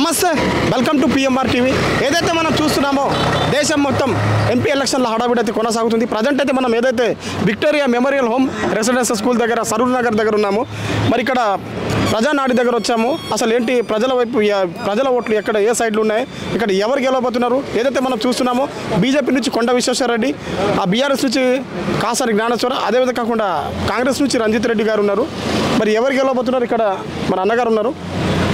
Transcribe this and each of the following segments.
నమస్తే, welcome to PMR TV. ఏదైతే మనం చూస్తున్నామో దేశం మొత్తం ఎంపీ ఎలక్షన్ల హడావిడి అయితే కొనసాగుతుంది. ప్రజెంట్ అయితే మనం ఏదైతే Victoria memorial home residential school దగ్గర సరూర్ నగర్ దగ్గర ఉన్నాము. మరి ఇక్కడ ప్రజానాడి దగ్గర వచ్చాము. అసలు ఏంటి ప్రజల వైపు ప్రజల ఓట్లు ఎక్కడ ఏ సైడ్లు ఉన్నాయి, ఇక్కడ ఎవరు గెలవబోతున్నారు? ఏదైతే మనం చూస్తున్నామో బీజేపీ నుంచి కొండ విశ్వేశ్వరరెడ్డి, ఆ బీఆర్ఎస్ నుంచి కాసాని జ్ఞానేశ్వర, అదేవిధంగా కాకుండా కాంగ్రెస్ నుంచి రంజిత్ రెడ్డి గారు ఉన్నారు. మరి ఎవరు గెలవబోతున్నారు? ఇక్కడ మన అన్నగారు ఉన్నారు.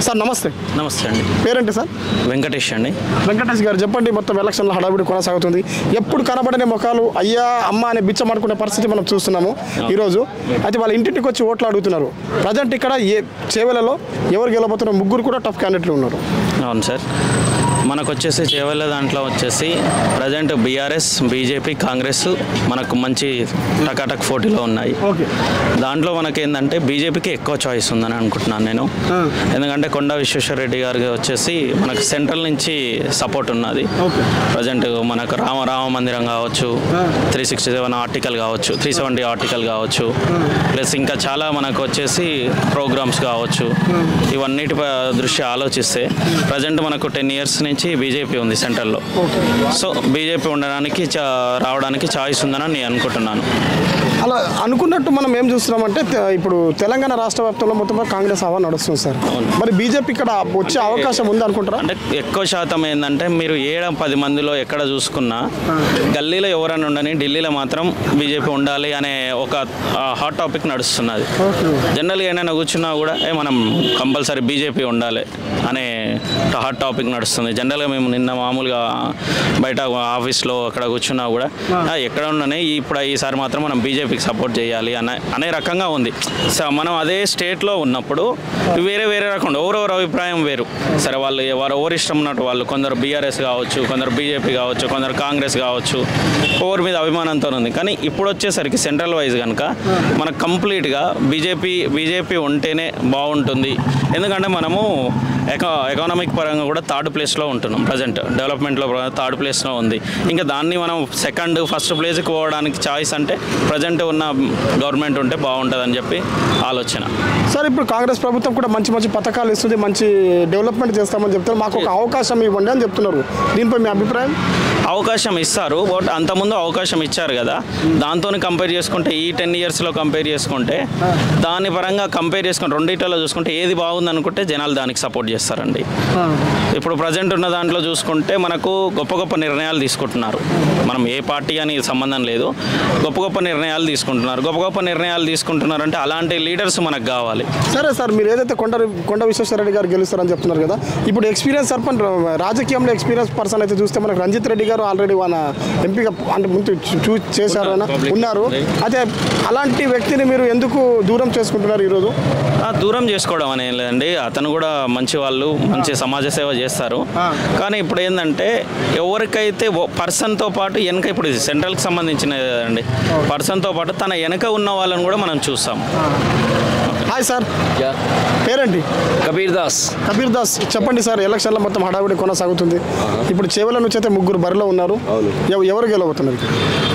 సార్ నమస్తే. నమస్తే అండి. పేరేంటి సార్? వెంకటేష్ అండి. వెంకటేష్ గారు చెప్పండి, మొత్తం ఎలక్షన్ల హడావిడి కొనసాగుతుంది. ఎప్పుడు కనబడని ముఖాలు అయ్యా అమ్మ అనే బిచ్చమాడుకునే పరిస్థితి మనం చూస్తున్నాము ఈరోజు. అయితే వాళ్ళ ఇంటింటికి వచ్చి ఓట్లు అడుగుతున్నారు. ప్రజెంట్ ఇక్కడ చేవెలలో ఎవరు గెలబోతున్నారు? ముగ్గురు కూడా టఫ్ క్యాండిడేట్లు ఉన్నారు. అవును సార్, మనకు వచ్చేసి చేవెళ్ళ దాంట్లో వచ్చేసి ప్రజెంట్ బీఆర్ఎస్, బీజేపీ, కాంగ్రెస్ మనకు మంచి టకాటక్ పోటీలో ఉన్నాయి. దాంట్లో మనకి ఏంటంటే బీజేపీకి ఎక్కువ చాయిస్ ఉందని అనుకుంటున్నాను నేను. ఎందుకంటే కొండ విశ్వేశ్వరరెడ్డి గారికి వచ్చేసి మనకు సెంట్రల్ నుంచి సపోర్ట్ ఉన్నది. ప్రజెంట్ మనకు రామ మందిరం కావచ్చు, 367 ఆర్టికల్ కావచ్చు, 370 ఆర్టికల్ కావచ్చు, ప్లస్ ఇంకా చాలా మనకు వచ్చేసి ప్రోగ్రామ్స్ కావచ్చు. ఇవన్నిటి దృష్ట్యా ఆలోచిస్తే ప్రజెంట్ మనకు 10 years నుంచి బీజేపీ ఉంది సెంట్రల్లో. సో బీజేపీ ఉండడానికి రావడానికి ఛాయిస్ ఉందని నేను అనుకుంటున్నాను. అలా అనుకున్నట్టు మనం ఏం చూస్తున్నామంటే ఇప్పుడు తెలంగాణ రాష్ట్ర వ్యాప్తంలో మొత్తం కాంగ్రెస్ హవా నడుస్తుంది సార్. మరి బీజేపీ ఇక్కడ వచ్చే అవకాశం ఉంది అనుకుంటారా? అంటే ఎక్కువ శాతం ఏంటంటే మీరు 7-10 మందిలో ఎక్కడ చూసుకున్నా గల్లీలో ఎవరైనా ఉండని, ఢిల్లీలో మాత్రం బీజేపీ ఉండాలి అనే ఒక హాట్ టాపిక్ నడుస్తున్నది. జనరల్గా ఏమైనా కూర్చున్నా కూడా మనం కంపల్సరీ బీజేపీ ఉండాలి అనే హాట్ టాపిక్ నడుస్తుంది. జనరల్గా మేము నిన్న మామూలుగా బయట ఆఫీస్లో అక్కడ కూర్చున్నా కూడా ఎక్కడ ఉండని ఇప్పుడు ఈసారి మాత్రం మనం బీజేపీకి సపోర్ట్ చేయాలి అనే రకంగా ఉంది. సో మనం అదే స్టేట్లో ఉన్నప్పుడు వేరే రకం ఎవరెవరు అభిప్రాయం వేరు. సరే వాళ్ళు ఎవరు ఇష్టం ఉన్నట్టు వాళ్ళు, కొందరు బీఆర్ఎస్ కావచ్చు, కొందరు బీజేపీ కావచ్చు, కొందరు కాంగ్రెస్ కావచ్చు, ఎవరి మీద అభిమానంతో ఉంది. కానీ ఇప్పుడు వచ్చేసరికి సెంట్రల్ వైజ్ కనుక మనకు కంప్లీట్గా బీజేపీ ఉంటేనే బాగుంటుంది. ఎందుకంటే మనము ఎకనామిక్ పరంగా కూడా 3rd ప్లేస్లో ఉంటున్నాం. ప్రజెంట్ డెవలప్మెంట్లో 3rd ప్లేస్లో ఉంది. ఇంకా దాన్ని మనం ఫస్ట్ ప్లేస్కి పోవడానికి ఛాయిస్ అంటే ప్రజెంట్ ఉన్న గవర్నమెంట్ ఉంటే బాగుంటుందని చెప్పి ఆలోచన. సార్ ఇప్పుడు కాంగ్రెస్ ప్రభుత్వం కూడా మంచి మంచి పథకాలు ఇస్తుంది, మంచి డెవలప్మెంట్ చేస్తామని చెప్తారు. మాకు ఒక అవకాశం ఇవ్వండి అని చెప్తున్నారు. దీనిపై మీ అభిప్రాయం? అవకాశం ఇస్తారు, బట్ అంతకుముందు అవకాశం ఇచ్చారు కదా, దాంతో కంపేర్ చేసుకుంటే ఈ 10 yearsలో కంపేర్ చేసుకుంటే దాని పరంగా కంపేర్ చేసుకుంటే రెండింటిలో చూసుకుంటే ఏది బాగుంది అనుకుంటే జనాలు దానికి సపోర్ట్ చేస్తారండి. ఇప్పుడు ప్రజెంట్ ఉన్న దాంట్లో చూసుకుంటే మనకు గొప్ప నిర్ణయాలు తీసుకుంటున్నారు. మనం ఏ పార్టీ అని సంబంధం లేదు, గొప్ప నిర్ణయాలు తీసుకుంటున్నారు. గొప్ప నిర్ణయాలు తీసుకుంటున్నారంటే అలాంటి లీడర్స్ మనకు కావాలి. సరే సార్, మీరు ఏదైతే కొండ విశ్వేశ్వరరెడ్డి గారు గెలుస్తారని చెప్తున్నారు కదా, ఇప్పుడు ఎక్స్పీరియన్స్ సర్పంచ్ రాజకీయంలో ఎక్స్పీరియన్స్ పర్సన్ అయితే చూస్తే మనకు రంజిత్ రెడ్డి గారు ఆల్రెడీ మన ఎంపీగా అంటే ముందు చేశారు ఉన్నారు. అయితే అలాంటి వ్యక్తిని మీరు ఎందుకు దూరం చేసుకుంటున్నారు ఈరోజు? దూరం చేసుకోవడం అనేది లేదండి, అతను కూడా మంచి వాళ్ళు, మంచి సమాజ సేవ చేస్తారు. కానీ ఇప్పుడు ఏంటంటే ఎవరికైతే పర్సన్తో పాటు వెనక, ఇప్పుడు సెంట్రల్కి సంబంధించినది కదండి, పర్సన్తో పాటు తన వెనక ఉన్న వాళ్ళని కూడా మనం చూస్తాం. హాయ్ సార్, పేరేంటి? కబీర్ దాస్. చెప్పండి సార్, ఎలక్షన్లో మొత్తం హడావిడి కొనసాగుతుంది. ఇప్పుడు చేవెళ్ళ నుంచి అయితే ముగ్గురు బరిలో ఉన్నారు. ఎవరు గెలవబోతున్నారు?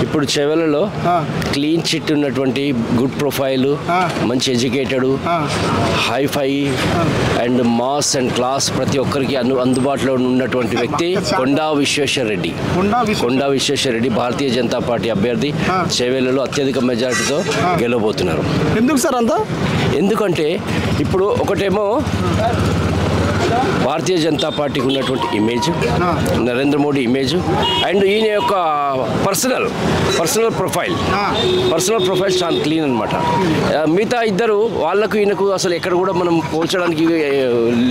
ఇప్పుడు చేవెళ్ళలో క్లీన్ చిట్ ఉన్నటువంటి, గుడ్ ప్రొఫైల్, మంచి educated, hi fi and mass and class ప్రతి ఒక్కరికి అందుబాటులో ఉన్నటువంటి వ్యక్తి కొండా విశ్వేశ్వరరెడ్డి భారతీయ జనతా పార్టీ అభ్యర్థి. చేవెళ్ళలో అత్యధిక మెజారిటీతో గెలవబోతున్నారు. ఎందుకు సార్ అంతా? ఎందుకంటే ఇప్పుడు ఒకటేమో భారతీయ జనతా పార్టీకి ఉన్నటువంటి image, Narendra Modi image, and ఈయన యొక్క పర్సనల్ ప్రొఫైల్ చాలా క్లీన్ అనమాట. మిగతా ఇద్దరు వాళ్ళకు ఈయనకు అసలు ఎక్కడ కూడా మనం పోల్చడానికి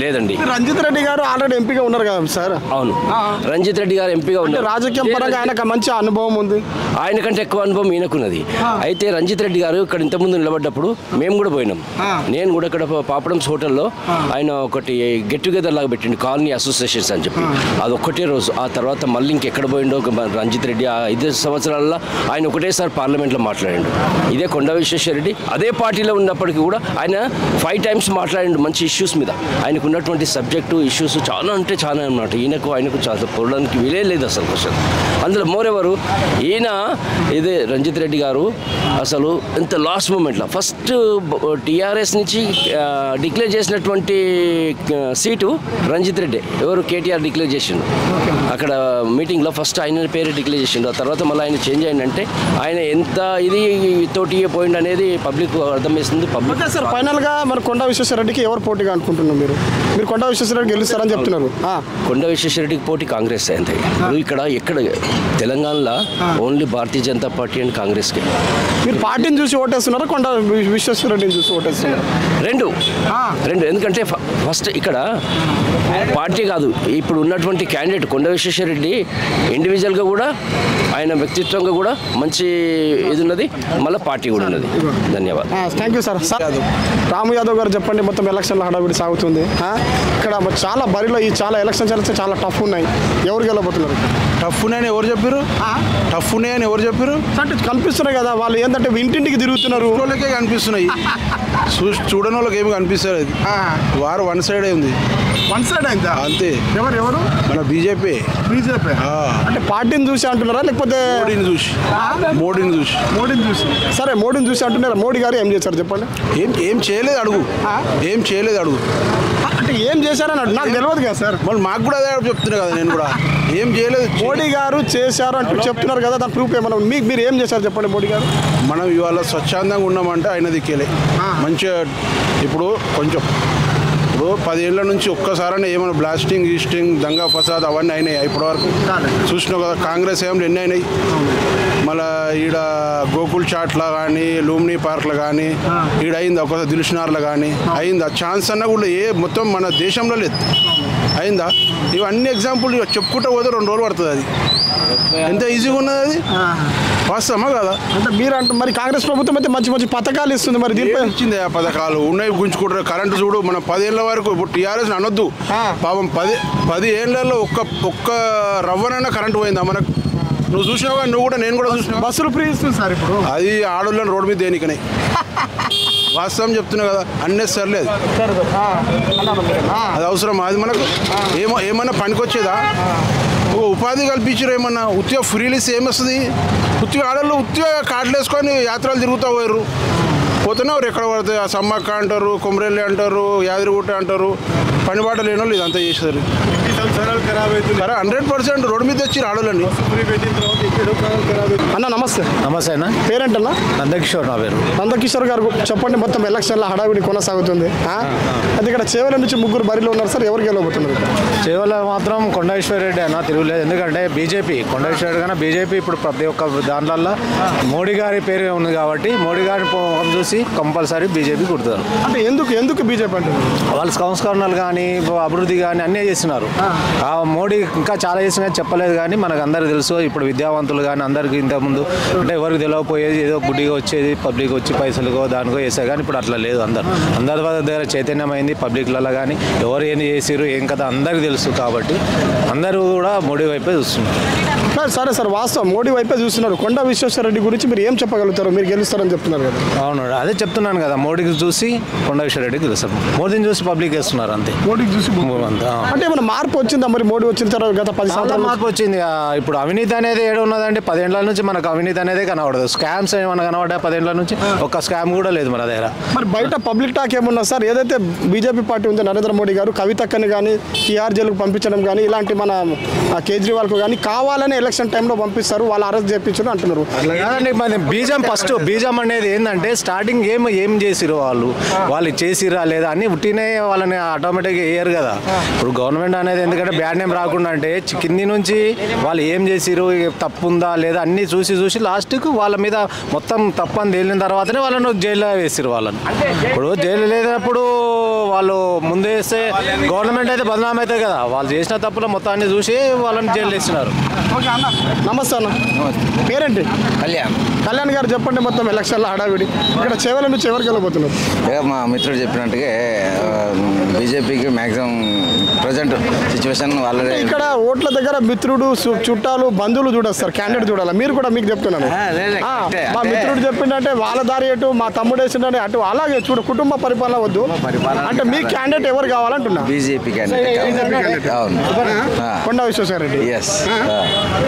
లేదండి. రంజిత్ రెడ్డి గారు ఆల్రెడీ ఎంపీగా ఉన్నారు కదా సార్? అవును, రంజిత్ రెడ్డి గారు ఎంపీగా ఉన్నారు. రాజకీయం పరంగా ఆయనకు మంచి అనుభవం ఉంది, ఆయన కంటే ఎక్కువ అనుభవం ఈయనకున్నది. అయితే రంజిత్ రెడ్డి గారు ఇక్కడ ఇంతకుముందు నిలబడ్డప్పుడు మేము కూడా పోయినాం. నేను కూడా ఇక్కడ పాపడమ్స్ హోటల్లో ఆయన ఒకటి గెట్ టుగెదర్ లాగా పెట్టిండు, కాలనీ అసోసియేషన్స్ అని చెప్పి. అది ఒక్కటే రోజు. ఆ తర్వాత మళ్ళీ ఇంకెక్కడ పోయిండో రంజిత్ రెడ్డి 5 సంవత్సరాల్లో ఆయన ఒకటేసారి పార్లమెంట్లో మాట్లాడిండు. ఇదే కొండ విశ్వేశ్వరరెడ్డి అదే పార్టీలో ఉన్నప్పటికీ కూడా ఆయన 5 times మాట్లాడిండు మంచి ఇష్యూస్ మీద. ఆయనకు ఉన్నటువంటి సబ్జెక్టు ఇష్యూస్ చాలా అంటే చాలా అన్నమాట. ఆయనకు చాలా పోవడానికి వీలే లేదు అసలు క్వశ్చన్. అందులో మోరెవరు ఈయన ఇదే రంజిత్ రెడ్డి గారు అసలు ఇంత లాస్ట్ మూమెంట్లో ఫస్ట్ టీఆర్ఎస్ నుంచి డిక్లేర్ చేసినటువంటి సీటు రంజిత్ రెడ్డి ఎవరు కేటీఆర్ డిక్లేర్ చేసిండు అక్కడ మీటింగ్లో ఫస్ట్ ఆయన పేరు డిక్లేర్ చేసిండు. ఆ తర్వాత మళ్ళీ ఆయన చేంజ్ అయిందంటే ఆయన ఎంత ఇది తోటి పోయింది అనేది పబ్లిక్ అర్థం చేస్తుంది. పబ్లిక్ ఓకే సార్, ఫైనల్గా మరి కొండా విశ్వేశ్వరరెడ్డికి ఎవరు పోటీగా అనుకుంటున్నారు మీరు కొండా విశ్వేశ్వరరెడ్డి గెలుస్తారని చెప్తున్నారు. కొండా విశ్వేశ్వరరెడ్డికి పోటీ కాంగ్రెస్ అయింది. ఇప్పుడు ఎక్కడ తెలంగాణలో only Bharatiya Janata party and కాంగ్రెస్కి. మీరు పార్టీని చూసి ఓటేస్తున్నారా కొండా విశ్వేశ్వరరెడ్డిని చూసి ఓటేస్తున్నారు? రెండు ఎందుకంటే ఫస్ట్ ఇక్కడ పార్టీ కాదు, ఇప్పుడు ఉన్నటువంటి క్యాండిడేట్ కొండా విశ్వేశ్వరరెడ్డి ఇండివిజువల్గా కూడా ఆయన వ్యక్తిత్వంగా కూడా మంచి ఇది ఉన్నది, మళ్ళీ పార్టీ కూడా ఉన్నది. ధన్యవాదాలు. Thank you sir. Ramu Yadav గారు చెప్పండి, మొత్తం ఎలక్షన్లో హడావిడి సాగుతుంది. ఇక్కడ చాలా బరిలో ఈ చాలా ఎలక్షన్స్ చాలా టఫ్ ఉన్నాయి. ఎవరు గెలబోతున్నారు? టఫ్ ఉన్నాయని ఎవరు చెప్పారు? టఫ్ ఉన్నాయని ఎవరు చెప్పారు? అంటే కనిపిస్తున్నాయి కదా, వాళ్ళు ఏంటంటే ఇంటింటికి తిరుగుతున్నారు. వాళ్ళకే కనిపిస్తున్నాయి, చూడని వాళ్ళకి ఏమి కనిపిస్తుంది. వారు వన్ సైడే ఉంది. వన్ సైడ్ అయిందా? అంతే. ఎవరు మన బీజేపీ. అంటే పార్టీని చూసి అంటున్నారా లేకపోతే మోడీని చూసి? సరే, మోడీని చూసి అంటున్నారా? మోడీ గారు ఏం చేశారు చెప్పండి. ఏం చేయలేదు అడుగు. ఏం చేయలేదు అడుగు. అంటే ఏం చేశారని నాకు తెలియదు కదా సార్. మళ్ళీ మాకు కూడా అదే చెప్తున్నా కదా, నేను కూడా ఏం చేయలేదు. మోడీ గారు చేశారు అంటూ చెప్తున్నారు కదా, దాని ప్రూఫ్ ఏమన్నా మీరు ఏం చేశారు చెప్పండి మోడీ గారు? మనం ఇవాళ స్వచ్ఛందంగా ఉన్నామంటే ఆయన దిక్కేలే మంచిగా. ఇప్పుడు 10 ఏళ్ళ నుంచి ఒక్కసారైనా ఏమైనా బ్లాస్టింగ్ గీస్టింగ్ దంగా ఫసాద్ అవన్నీ అయినాయి ఇప్పటివరకు చూసినావు కదా. కాంగ్రెస్ ఏమైనా ఎన్ని అయినాయి. మళ్ళీ ఈడ గోకుల్ చాట్ల కానీ లూమ్నీ పార్క్లో కానీ ఈడ అయిందా, ఒకసారి దిల్షునార్లో కానీ అయిందా? ఛాన్స్ అన్నా కూడా మొత్తం మన దేశంలో లేదు. అయిందా? ఇవన్నీ ఎగ్జాంపుల్ చెప్పుకుంటూ పోతే 2 రోజులు పడుతుంది. అది ఎంత ఈజీగా ఉన్నది, అది వాస్తవమా కదా? అంటే మీరు అంటే మరి కాంగ్రెస్ ప్రభుత్వం అయితే మంచి పథకాలు ఇస్తుంది, మరి దీనిపై ఇచ్చింది. ఆ పథకాలు ఉన్నాయి, గుంజుకుంటారు. కరెంటు చూడు, మన 10 ఏళ్ళ వరకు ఇప్పుడు టీఆర్ఎస్ అనొద్దు పాపం. 10 ఏళ్లలో ఒక్క రవ్వనైనా కరెంటు పోయిందా మనకు? నువ్వు చూసినావు, నువ్వు కూడా, నేను కూడా చూసినా. బస్సులు ఫ్రీ ఇస్తుంది సార్ ఇప్పుడు. అది ఆడోళ్ళని రోడ్డు మీద దేనికనే వాస్తవం చెప్తున్నా కదా. అన్నెసర్లేదు, అది అవసరం. అది మనకు ఏమన్నా పనికొచ్చేదా? ఒక ఉపాధి కల్పించారు ఏమన్నా? ఉత్తిగా ఫ్రీలీస్ ఏమొస్తుంది? ఉత్తిగా ఆడళ్ళు ఉత్తిగా కార్డులు వేసుకొని యాత్రలు తిరుగుతూ పోయారు. పోతున్నారు ఎక్కడ పడితే ఆ సమ్మక్క అంటారు, కొమరెల్లి అంటారు, యాదగిరిగుట్ట అంటారు. పనిబాట లేని వాళ్ళు ఇదంతా చేసేది. 100% రోడ్డు మీద తెచ్చి ఆడోళ్ళని. అన్న నమస్తే. నమస్తే అన్న. పేరేంటన్నా? నందకిషోర్ నా పేరు. నందకిషోర్ గారు చెప్పండి, మొత్తం ఎలక్షన్ల హడావిడి కొనసాగుతుంది. అది ఇక్కడ చేవల నుంచి 3 బరిలో ఉన్నారు సార్, ఎవరు గెలవబోతున్నారు? చేవల మాత్రం కొండా విశ్వేశ్వరరెడ్డి అన్న తిరుగులేదు. ఎందుకంటే బీజేపీ కొండా విశ్వేశ్వరరెడ్డి కన్నా బీజేపీ ఇప్పుడు ప్రతి ఒక్క దాంట్లో మోడీ గారి పేరు ఉంది కాబట్టి మోడీ గారి చూసి కంపల్సరీ బీజేపీ కుడతారు. అంటే ఎందుకు బీజేపీ అంటే? వాళ్ళు సంస్కరణలు కానీ అభివృద్ధి కానీ అన్నీ చేస్తున్నారు. మోడీ ఇంకా చాలా చేసిన చెప్పలేదు కానీ మనకు అందరికి తెలుసు. ఇప్పుడు విద్యావంతులు కానీ అందరికీ ఇంతకుముందు అంటే ఎవరికి తెలియకపోయేది, ఏదో గుడ్డిగా వచ్చేది, పబ్లిక్ వచ్చి పైసలుకో దానికో చేస్తారు. కానీ ఇప్పుడు అట్లా లేదు. అందరి దగ్గర చైతన్యమైంది. పబ్లిక్లలో కానీ ఎవరు ఏం చేసారు ఏం కదా అందరికీ తెలుసు. కాబట్టి అందరూ కూడా మోడీ వైపే చూస్తున్నారు. సరే సార్, వాస్తవం మోడీ వైపే చూస్తున్నారు. కొండా విశ్వేశ్వరరెడ్డి గురించి మీరు ఏం చెప్పగలుగుతారు? మీరు గెలుస్తారని చెప్తున్నారు కదా. అవును, అదే చెప్తున్నాను కదా. మోడీకి చూసి కొండా విశ్వేశ్వరరెడ్డి గెలుస్తారు. మోదీని చూసి పబ్లిక్ వేస్తున్నారు అంతే. మోడీకి చూసి అంటే ఏమైనా మార్పు వచ్చిందా మరి? మోడీ వచ్చిన తర్వాత గత 10 సంవత్సరాలు మార్పు వచ్చింది. ఇప్పుడు అవినీతి అనేది ఏడు ఉన్నదంటే 10 ఏళ్ల నుంచి మనకు అవినీతి అనేది కనబడదు. స్కామ్స్ ఏమన్నా కనబడ్డా 10 ఏళ్ల నుంచి ఒక్క స్కామ్ కూడా లేదు మన దగ్గర. మరి బయట పబ్లిక్ టాక్ ఏమున్నా సార్? ఏదైతే బీజేపీ పార్టీ ఉందో నరేంద్ర మోడీ గారు కవితక్కని కానీ టీఆర్ జైలుకు పంపించడం కానీ ఇలాంటి మన కేజ్రీవాల్కు కానీ కావాలని ఎలక్షన్ టైంలో పంపిస్తారు, వాళ్ళు అరెస్ట్ చేయించారు అంటున్నారు. మన బీజం అనేది ఏంటంటే స్టార్టింగ్ ఏం చేసిరు వాళ్ళు చేసిరా లేదా అని ఉట్టినే వాళ్ళని ఆటోమేటిక్గా వేయరు కదా. ఇప్పుడు గవర్నమెంట్ అనేది ఎందుకంటే బ్యాడ్ నేమ్ రాకుండా అంటే కింది నుంచి వాళ్ళు ఏం చేసిరు, తప్పు ఉందా లేదా అన్నీ చూసి లాస్ట్కు వాళ్ళ మీద మొత్తం తప్పు అని తేలిన తర్వాతనే వాళ్ళను జైల్లో వేసిరు. వాళ్ళని ఇప్పుడు జైలు లేనప్పుడు వాళ్ళు ముందు వేస్తే గవర్నమెంట్ అయితే బదనాం అవుతుంది కదా. వాళ్ళు చేసిన తప్పుల మొత్తాన్ని చూసి వాళ్ళని జైలు వేస్తున్నారు. నమస్తే అన్న. పేరేంటి? కళ్యాణ్ గారు చెప్పండి, మొత్తం ఎలక్షన్ల హడావిడి ఇక్కడ చేవల నుంచి ఎవరికి వెళ్ళబోతున్నారు? మా మిత్రుడు చెప్పినట్టుగా బీజేపీకి మ్యాక్సిమం ప్రజెంట్ సిచ్యువేషన్ వాళ్ళే. ఇక్కడ ఓట్ల దగ్గర మిత్రుడు చుట్టాలు బంధువులు చూడొస్తారు, క్యాండిడేట్ చూడాలి. మీరు కూడా మీకు చెప్తున్నాను, మా మిత్రుడు చెప్పిందంటే వాళ్ళ దారి ఎటు, మా తమ్ముడు వేసిండే అటు, అలాగే చూడు కుటుంబ పరిపాలన వద్దు అంటే మీ క్యాండిడేట్ ఎవరు కావాలంటున్నా? BJP candidate. అవును, కొండ విశ్వేశ్వరరెడ్డి.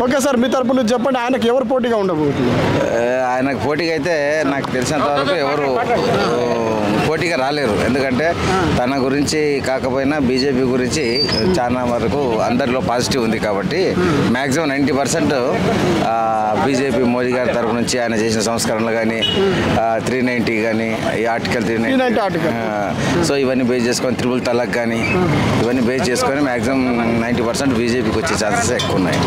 ఓకే సార్, మీ తరపు నుంచి చెప్పండి, ఆయనకు ఎవరు పోటీగా ఉండబోతుంది? ఆయనకు పోటీగా అయితే నాకు తెలిసినంత వరకు ఎవరు పోటీగా రాలేరు. ఎందుకంటే తన గురించి కాకపోయినా బీజేపీ గురించి చాలా వరకు అందరిలో పాజిటివ్ ఉంది కాబట్టి మ్యాక్సిమం 90% బీజేపీ మోదీ గారి తరపు నుంచి ఆయన చేసిన సంస్కరణలు కానీ 390 కానీ ఈ ఆర్టికల్ 390 సో ఇవన్నీ బేస్ చేసుకొని త్రిపుల్ తలాక్ కానీ ఇవన్నీ బేస్ చేసుకొని మ్యాక్సిమం 90% బీజేపీకి వచ్చే ఛాన్సెస్ ఎక్కువ ఉన్నాయి.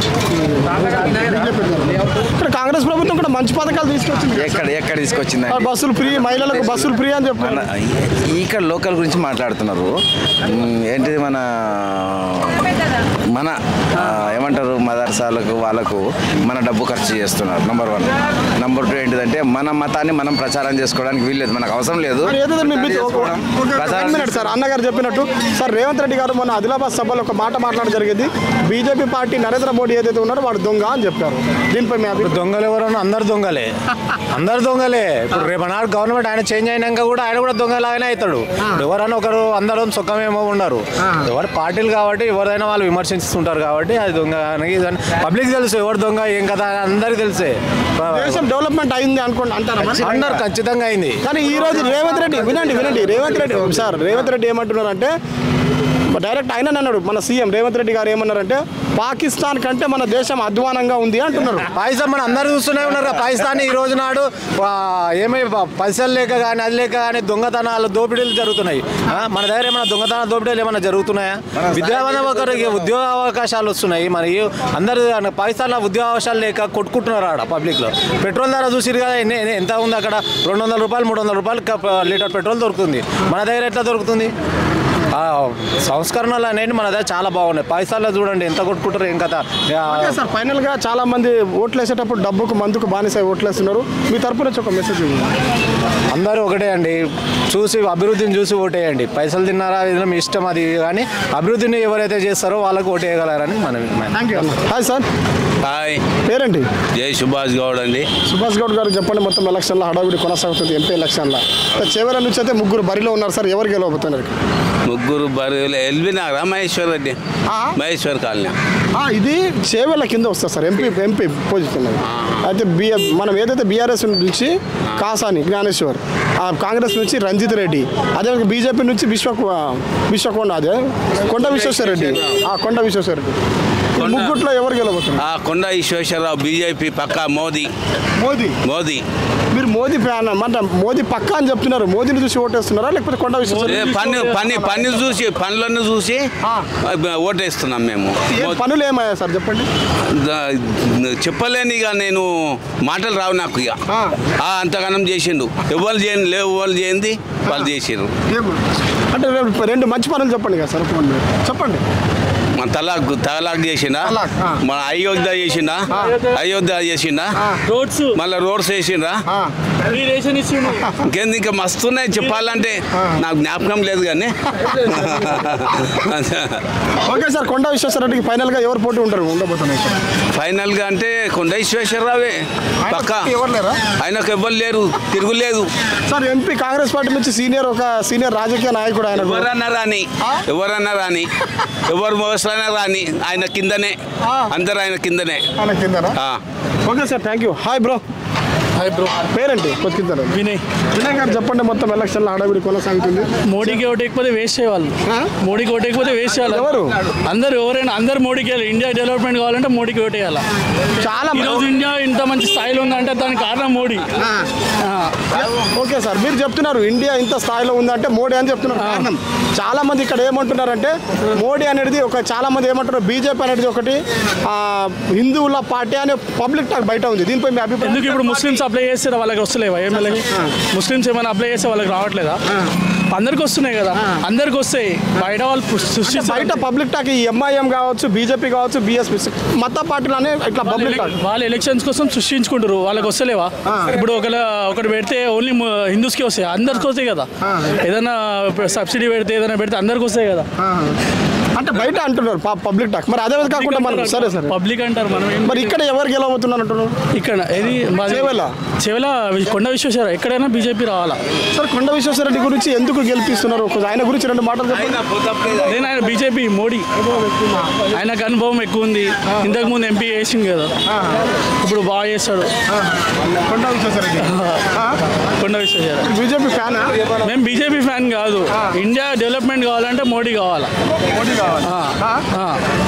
ఇక్కడ కాంగ్రెస్ ప్రభుత్వం కూడా మంచి పథకాలు తీసుకొచ్చింది. ఎక్కడ తీసుకొచ్చింది? బస్సులు ఫ్రీ, మహిళలకు బస్సులు ఫ్రీ అని చెప్పారు. ఇక్కడ లోకల్ గురించి మాట్లాడుతున్నారు. ఏంటిది మన ఏమంటారు మదర్సాలకు వాళ్ళకు మన డబ్బు ఖర్చు చేస్తున్నారు. నంబర్ 1. నంబర్ 2 ఏంటిదంటే మన మతాన్ని మనం ప్రచారం చేసుకోవడానికి వీల్లేదు, మనకు అవసరం లేదు. సార్ అన్నగారు చెప్పినట్టు సార్ రేవంత్ రెడ్డి గారు మొన్న ఆదిలాబాద్ సభలో ఒక మాట మాట్లాడడం జరిగింది. బీజేపీ పార్టీ నరేంద్ర మోడీ ఏదైతే ఉన్నారో వాడు దొంగ అని చెప్పారు. దీనిపై దొంగలు ఎవరన్నా? అందరు దొంగలే, అందరు దొంగలే. ఇప్పుడు రేపు నాడు గవర్నమెంట్ ఆయన చేంజ్ అయినాక కూడా ఆయన కూడా దొంగలాగానే అవుతాడు. ఎవరైనా ఒకరు అందరూ సుఖమేమో ఉన్నారు. ఎవరు పార్టీలు కాబట్టి ఎవరైనా వాళ్ళు విమర్శిస్తుంటారు కాబట్టి అది దొంగ. పబ్లిక్ తెలుసు ఎవరు దొంగ ఏం కదా అందరికి తెలిసే. దేశం డెవలప్మెంట్ అయింది అనుకోండి అంటారా? అందరు ఖచ్చితంగా అయింది. కానీ ఈ రోజు రేవంత్ రెడ్డి వినండి రేవంత్ రెడ్డి ఏమంటున్నారు అంటే డైరెక్ట్ ఆయన అన్నాడు, మన సీఎం రేవంత్ రెడ్డి గారు ఏమన్నారంటే పాకిస్తాన్ కంటే మన దేశం అధ్వానంగా ఉంది అంటున్నారు. పాకిస్తాన్ మన అందరూ చూస్తూనే ఉన్నారు. పాకిస్తాన్ ఈ రోజు నాడు ఏమై పైసలు లేక కానీ అది లేక కానీ దొంగతనాలు దోపిడీలు జరుగుతున్నాయి. మన దగ్గర ఏమైనా దొంగతన దోపిడీలు ఏమైనా జరుగుతున్నాయా? విద్యావంతం ఒకరికి ఉద్యోగ అవకాశాలు వస్తున్నాయి. మరి అందరు పాకిస్తాన్లో ఉద్యోగ అవకాశాలు లేక కొట్టుకుంటున్నారు ఆడ పబ్లిక్లో. పెట్రోల్ ధర చూసిరు కదా ఎంత ఉంది అక్కడ. 200 రూపాయలు 300 రూపాయలు లీటర్ పెట్రోల్ దొరుకుతుంది. మన దగ్గర ఎట్లా దొరుకుతుంది? సంస్కరణలు అనేవి మన దగ్గర చాలా బాగున్నాయి. పాకిస్తాన్లో చూడండి ఎంత కొట్టుకుంటారు ఏం కదా. సార్ ఫైనల్గా చాలా మంది ఓట్లు వేసేటప్పుడు డబ్బుకు మందుకు బానిసై ఓట్లు వేస్తున్నారు. మీ తరపు నుంచి ఒక మెసేజ్ అందరూ ఒకటే అండి, చూసి అభివృద్ధిని చూసి ఓటేయండి. పైసలు తిన్నారా ఏదైనా మీ ఇష్టం అది, కానీ అభివృద్ధిని ఎవరైతే చేస్తారో వాళ్ళకు ఓటేయగలరని మనం. Hi sir. హాయ్, పేరేంటి? జై సుభాష్ గౌడ్ అండి. సుభాష్ గౌడ్ గారు చెప్పండి, మొత్తం ఎలక్షన్లో హడావిడి కొనసాగుతుంది. ఎంపీ ఎలక్షన్లో చివరి నుంచి అయితే 3 బరిలో ఉన్నారు సార్. ఎవరు గెలవబోతున్నారు? 3 బరిలో ఎల్బీ నగరా మహేశ్వర్ రెడ్డి, మహేశ్వర్ కాలనీ. ఇది చేవెళ్ళ కింద వస్తుంది సార్ ఎంపీ పొజిషన్. అయితే మనం ఏదైతే బీఆర్ఎస్ నుంచి కాసాని జ్ఞానేశ్వర్, కాంగ్రెస్ నుంచి రంజిత్ రెడ్డి, అదే బీజేపీ నుంచి విశ్వకొండ అదే కొండ విశ్వేశ్వరరెడ్డి. కొండ విశ్వేశ్వరరెడ్డి ముగ్గుట్లో ఎవరు గెలవబోతున్నారు? కొండ విశ్వేశ్వరరావు బీజేపీ పక్కా. మోదీ. మీరు మోదీ ఫ్యాన్ అంటే మోదీ పక్కా అని చెప్తున్నారు. మోదీని చూసి ఓటేస్తున్నారా లేకపోతే కొండ విశ్వేశ్వరరావు పనులను చూసి ఓటేస్తున్నాం మేము. పనులు ఏమయ్యా సార్ చెప్పండి? చెప్పలేని ఇక నేను మాటలు రావు నాకు. ఇక అంతగానం చేసిండు. ఎవరు చేయండి వాళ్ళు చేసిండ్రు. అంటే 2 మంచి పనులు చెప్పండి కదా సార్. చెప్పండి. మన తలాక్ చేసిండా, మన అయోధ్య చేసిండా, రోడ్స్ మళ్ళీ రోడ్స్ వేసిండ్రా. ఇంకేంది ఇంకా మస్తున్నాయి చెప్పాలంటే, నాకు జ్ఞాపకం లేదు కానీ. ఓకే సార్, కొండ విశ్వేశ్వరరెడ్డికి ఫైనల్ గా ఎవరు పోటీ ఉండబోతున్నారు? ఫైనల్ గా అంటే కొండ విశ్వేశ్వరరావే పక్కా. ఆయనకు ఎవ్వరు లేరు, తిరుగులేదు సార్. ఎంపీ కాంగ్రెస్ పార్టీ నుంచి సీనియర్ రాజకీయ నాయకుడు ఆయన. ఎవరన్నా రాని ఎవరు మోసలైనా రాని ఆయన కిందనే, అందరు ఆయన కిందనే. Okay sir, thank you. Hi bro. పేరేంటి? వినయ్ గారు చెప్పండి, మొత్తం ఎలక్షన్లో హడావిడి కొనసాగుతుంది. మోడీకి ఓటేకపోతే వేస్ట్ చేయాలి. మోడీకి ఓటేకపోతే వేస్ట్ చేయాలి. ఎవరు? అందరు మోడీకి వెళ్ళాలి. ఇండియా డెవలప్మెంట్ కావాలంటే మోడీకి ఓటేయాలి. చాలా ఈరోజు ఇండియా ఇంత మంచి స్థాయిలో ఉందంటే దానికి కారణం మోడీ. ఓకే సార్, మీరు చెప్తున్నారు ఇండియా ఇంత స్థాయిలో ఉందంటే మోడీ అని చెప్తున్నారు. కారణం చాలా మంది ఇక్కడ ఏమంటున్నారంటే మోడీ అనేది చాలా మంది ఏమంటారు, బీజేపీ అనేది ఒకటి హిందువుల పార్టీ అనే పబ్లిక్ టాక్ బయట ఉంది. దీనిపై మీ అభిప్రాయం? ఎందుకు ఇప్పుడు ముస్లిమ్స్ అప్లై చేస్తే వాళ్ళకి వస్తలేవా? ఎమ్మెల్యేకి ముస్లిమ్స్ ఏమైనా అప్లై చేస్తే వాళ్ళకి రావట్లేదా? అందరికి వస్తున్నాయి కదా, అందరికి వస్తాయి. బయట వాళ్ళు బయట పబ్లిక్ టాక్ ఈ ఎంఐఎం కావచ్చు, బీజేపీ కావచ్చు, బీఎస్పీ మత పార్టీలు అనే ఇట్లా పబ్లిక్ టాక్ వాళ్ళు ఎలక్షన్స్ కోసం సృష్టించుకుంటారు. వాళ్ళకి వస్తలేవా? ఇప్పుడు ఒకటి పెడితే ఓన్లీ హిందూస్కి వస్తాయి, అందరికి వస్తాయి కదా. ఏదైనా సబ్సిడీ పెడితే ఏదైనా పెడితే అందరికి వస్తాయి కదా. అంటే బయట అంటున్నారు పబ్లిక్ టాక్, మరి అదే కాకుండా మనం సరే సరే పబ్లిక్ అంటారు, మనం మరి ఇక్కడ ఎవరు గెలవబోతున్నారు అంటున్నారు? ఇక్కడ ఏది చెవెల కొండ విశ్వేశ్వర ఎక్కడైనా బీజేపీ రావాలా సార్? కొండ విశ్వేశ్వరరెడ్డి గురించి ఎందుకు గెలిపిస్తున్నారు? ఆయన గురించి 2 మాటలు చెప్పండి. ఆయన బీజేపీ మోడీ, ఆయనకు అనుభవం ఎక్కువ ఉంది, ఇంతకుముందు ఎంపీ చేసింది కదా, ఇప్పుడు బాగా చేస్తాడు. కొండ విశ్వేశ్వరరెడ్డి బీజేపీ ఫ్యానా? మేము బీజేపీ ఫ్యాన్ కాదు, ఇండియా డెవలప్మెంట్ కావాలంటే మోడీ కావాలా.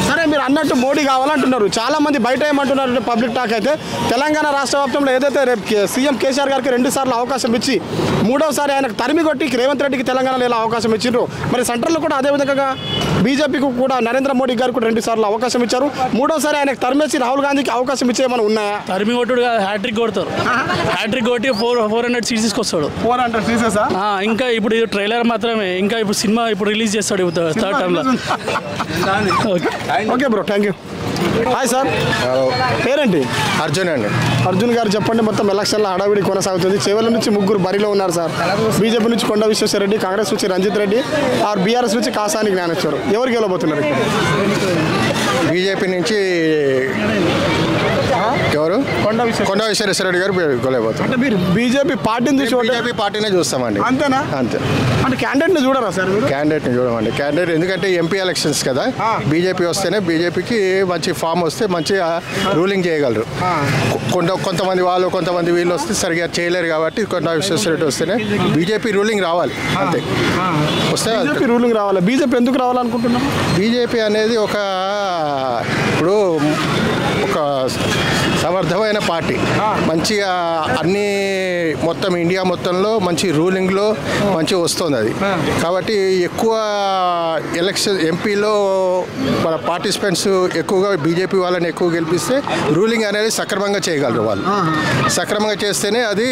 సరే, మీరు అన్నట్టు మోడీ కావాలంటున్నారు. చాలా మంది బయట ఏమంటున్నారు పబ్లిక్ టాక్ అయితే, తెలంగాణ రాష్ట్ర వ్యాప్తంలో ఏదైతే రేపు సీఎం కేసీఆర్ గారికి 2 సార్లు అవకాశం ఇచ్చి 3వ సారి ఆయనకు తరిమి కొట్టి రేవంత్ రెడ్డికి తెలంగాణలో ఎలా అవకాశం ఇచ్చిండ్రు, మరి సెంట్రల్లో కూడా అదే విధంగా బీజేపీకి కూడా నరేంద్ర మోడీ గారికి కూడా 2 సార్లు అవకాశం ఇచ్చారు. 3వ సారి ఆయనకు తరిమేసి రాహుల్ గాంధీకి అవకాశం ఇచ్చేమని ఉన్నాయా? తరిమి కొట్టుడు కాదు, హ్యాట్రిక్ కొడతారు. హ్యాట్రిక్ కొట్టి 400 సీట్స్ తీసుకొస్తాడు. 400 సీట్సా? ఇంకా ఇప్పుడు ఇది ట్రైలర్ మాత్రమే, ఇంకా ఇప్పుడు సినిమా ఇప్పుడు రిలీజ్ చేస్తాడు థర్డ్ టైంలో. Okay bro, thank you. Hi sir, పేరేంటి? అర్జున్ అండి. అర్జున్ గారు చెప్పండి, మొత్తం ఎలక్షన్ల హడావిడి కొనసాగుతుంది. చేవెల నుంచి 3 బరిలో ఉన్నారు సార్. బీజేపీ నుంచి కొండ విశ్వేశ్వరరెడ్డి, కాంగ్రెస్ నుంచి రంజిత్ రెడ్డి, ఆర్ బీఆర్ఎస్ నుంచి కాసాని జ్ఞానేశ్వర్. ఎవరు గెలవబోతున్నారు? బీజేపీ నుంచి ఎవరు? కొండ విశ్వేశ్వరరెడ్డి గారు గెలవబోతున్నారు. అంటే మీరు బీజేపీ పార్టీని చూసి బీజేపీ పార్టీనే చూస్తామండి. అంతేనా? అంతే. అంటే క్యాండిడేట్ని చూడరా సార్ మీరు? క్యాండిడేట్ని చూడమండి. క్యాండిడేట్ ఎందుకంటే ఎంపీ ఎలక్షన్స్ కదా, బీజేపీ వస్తేనే బీజేపీకి మంచి ఫామ్ వస్తే మంచిగా రూలింగ్ చేయగలరు. కొంతమంది వాళ్ళు కొంతమంది వీళ్ళు వస్తే సరిగా చేయలేరు కాబట్టి కొండ విశ్వేశ్వరరెడ్డి వస్తేనే బీజేపీ రూలింగ్ రావాలి. అంతే, వస్తే బీజేపీ రూలింగ్ రావాలి. బీజేపీ ఎందుకు రావాలనుకుంటున్నాం? బీజేపీ అనేది ఇప్పుడు ఒక సమర్థమైన పార్టీ, మంచిగా అన్ని మొత్తం ఇండియా మొత్తంలో మంచి రూలింగ్లో మంచిగా వస్తుంది అది. కాబట్టి ఎక్కువ ఎలక్షన్ ఎంపీలో మన పార్టిసిపెంట్స్ ఎక్కువగా బీజేపీ వాళ్ళని ఎక్కువ గెలిపిస్తే రూలింగ్ అనేది సక్రమంగా చేయగలరు. వాళ్ళు సక్రమంగా చేస్తేనే అది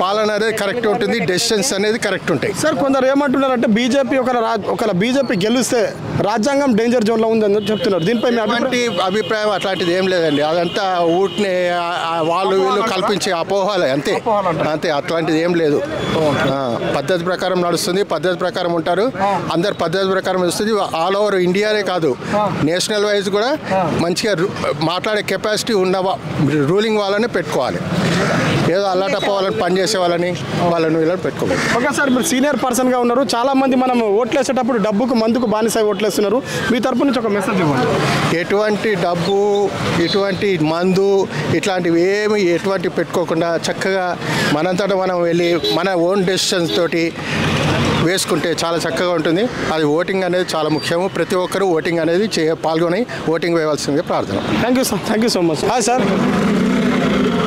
పాలన అనేది కరెక్ట్ ఉంటుంది, డెసిషన్స్ అనేది కరెక్ట్ ఉంటాయి. సార్, కొందరు ఏమంటున్నారంటే బీజేపీ ఒకవేళ బీజేపీ గెలిస్తే రాజ్యాంగం డేంజర్ జోన్లో ఉందని చెప్తున్నారు. దీనిపై మీ అభిప్రాయం అట్లాంటిది ఏం లేదండి. అదంతా ఊటిని వాళ్ళు వీళ్ళు కల్పించే అపోహలే, అంతే అంతే. అట్లాంటిది ఏం లేదు. పద్ధతి ప్రకారం నడుస్తుంది, పద్ధతి ప్రకారం ఉంటారు అందరు, పద్ధతి ప్రకారం వస్తుంది. ఆల్ ఓవర్ ఇండియానే కాదు, నేషనల్ వైజ్ కూడా మంచిగా మాట్లాడే కెపాసిటీ ఉన్న రూలింగ్ వాళ్ళని పెట్టుకోవాలి. ఏదో అల్లాటప్ప వాళ్ళని పనిచేసే వాళ్ళని వీళ్ళని పెట్టుకోవాలి. ఒకసారి మీరు సీనియర్ పర్సన్గా ఉన్నారు, చాలా మంది మనం ఓట్లేసేటప్పుడు డబ్బుకు మందుకు బానిసై ఓట్లేస్తున్నారు. మీ తరపు నుంచి ఒక మెసేజ్ ఇవ్వండి. ఎటువంటి డబ్బు, ఎటువంటి మందు ఇట్లాంటివి ఏమి ఎటువంటి పెట్టుకోకుండా చక్కగా మనంతటా మనం వెళ్ళి మన ఓన్ డెసిషన్స్ తోటి వేసుకుంటే చాలా చక్కగా ఉంటుంది. అది ఓటింగ్ అనేది చాలా ముఖ్యము. ప్రతి ఒక్కరూ ఓటింగ్ అనేది పాల్గొని ఓటింగ్ వేయవలసిందిగా ప్రార్థన. Thank you sir, thank you so much. Hi sir,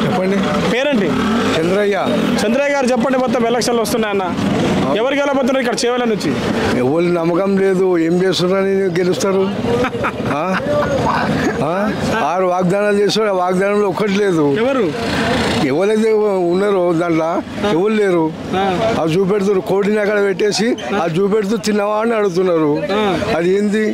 చెప్పండి. పేరేంటి? చంద్రయ్య గారు చెప్పండి, మొత్తం ఎలక్షన్లు వస్తున్నాయన్న, ఎవరు గెలవబోతున్నారు ఇక్కడ చేవెల నుంచి? ఎవరు నమ్మకం లేదు, ఏం చేస్తున్నారని గెలుస్తారు. 6 వాగ్దానాలు చేస్తారు, ఆ వాగ్దానంలో ఒక్కటి లేదు. ఎవరైతే ఉన్నారో దాంట్లో ఎవరు లేరు. అది చూపెడుతారు, కోడిని అక్కడ పెట్టేసి అది చూపెడుతూ తిన్నావా అని అడుగుతున్నారు. అది ఏంది?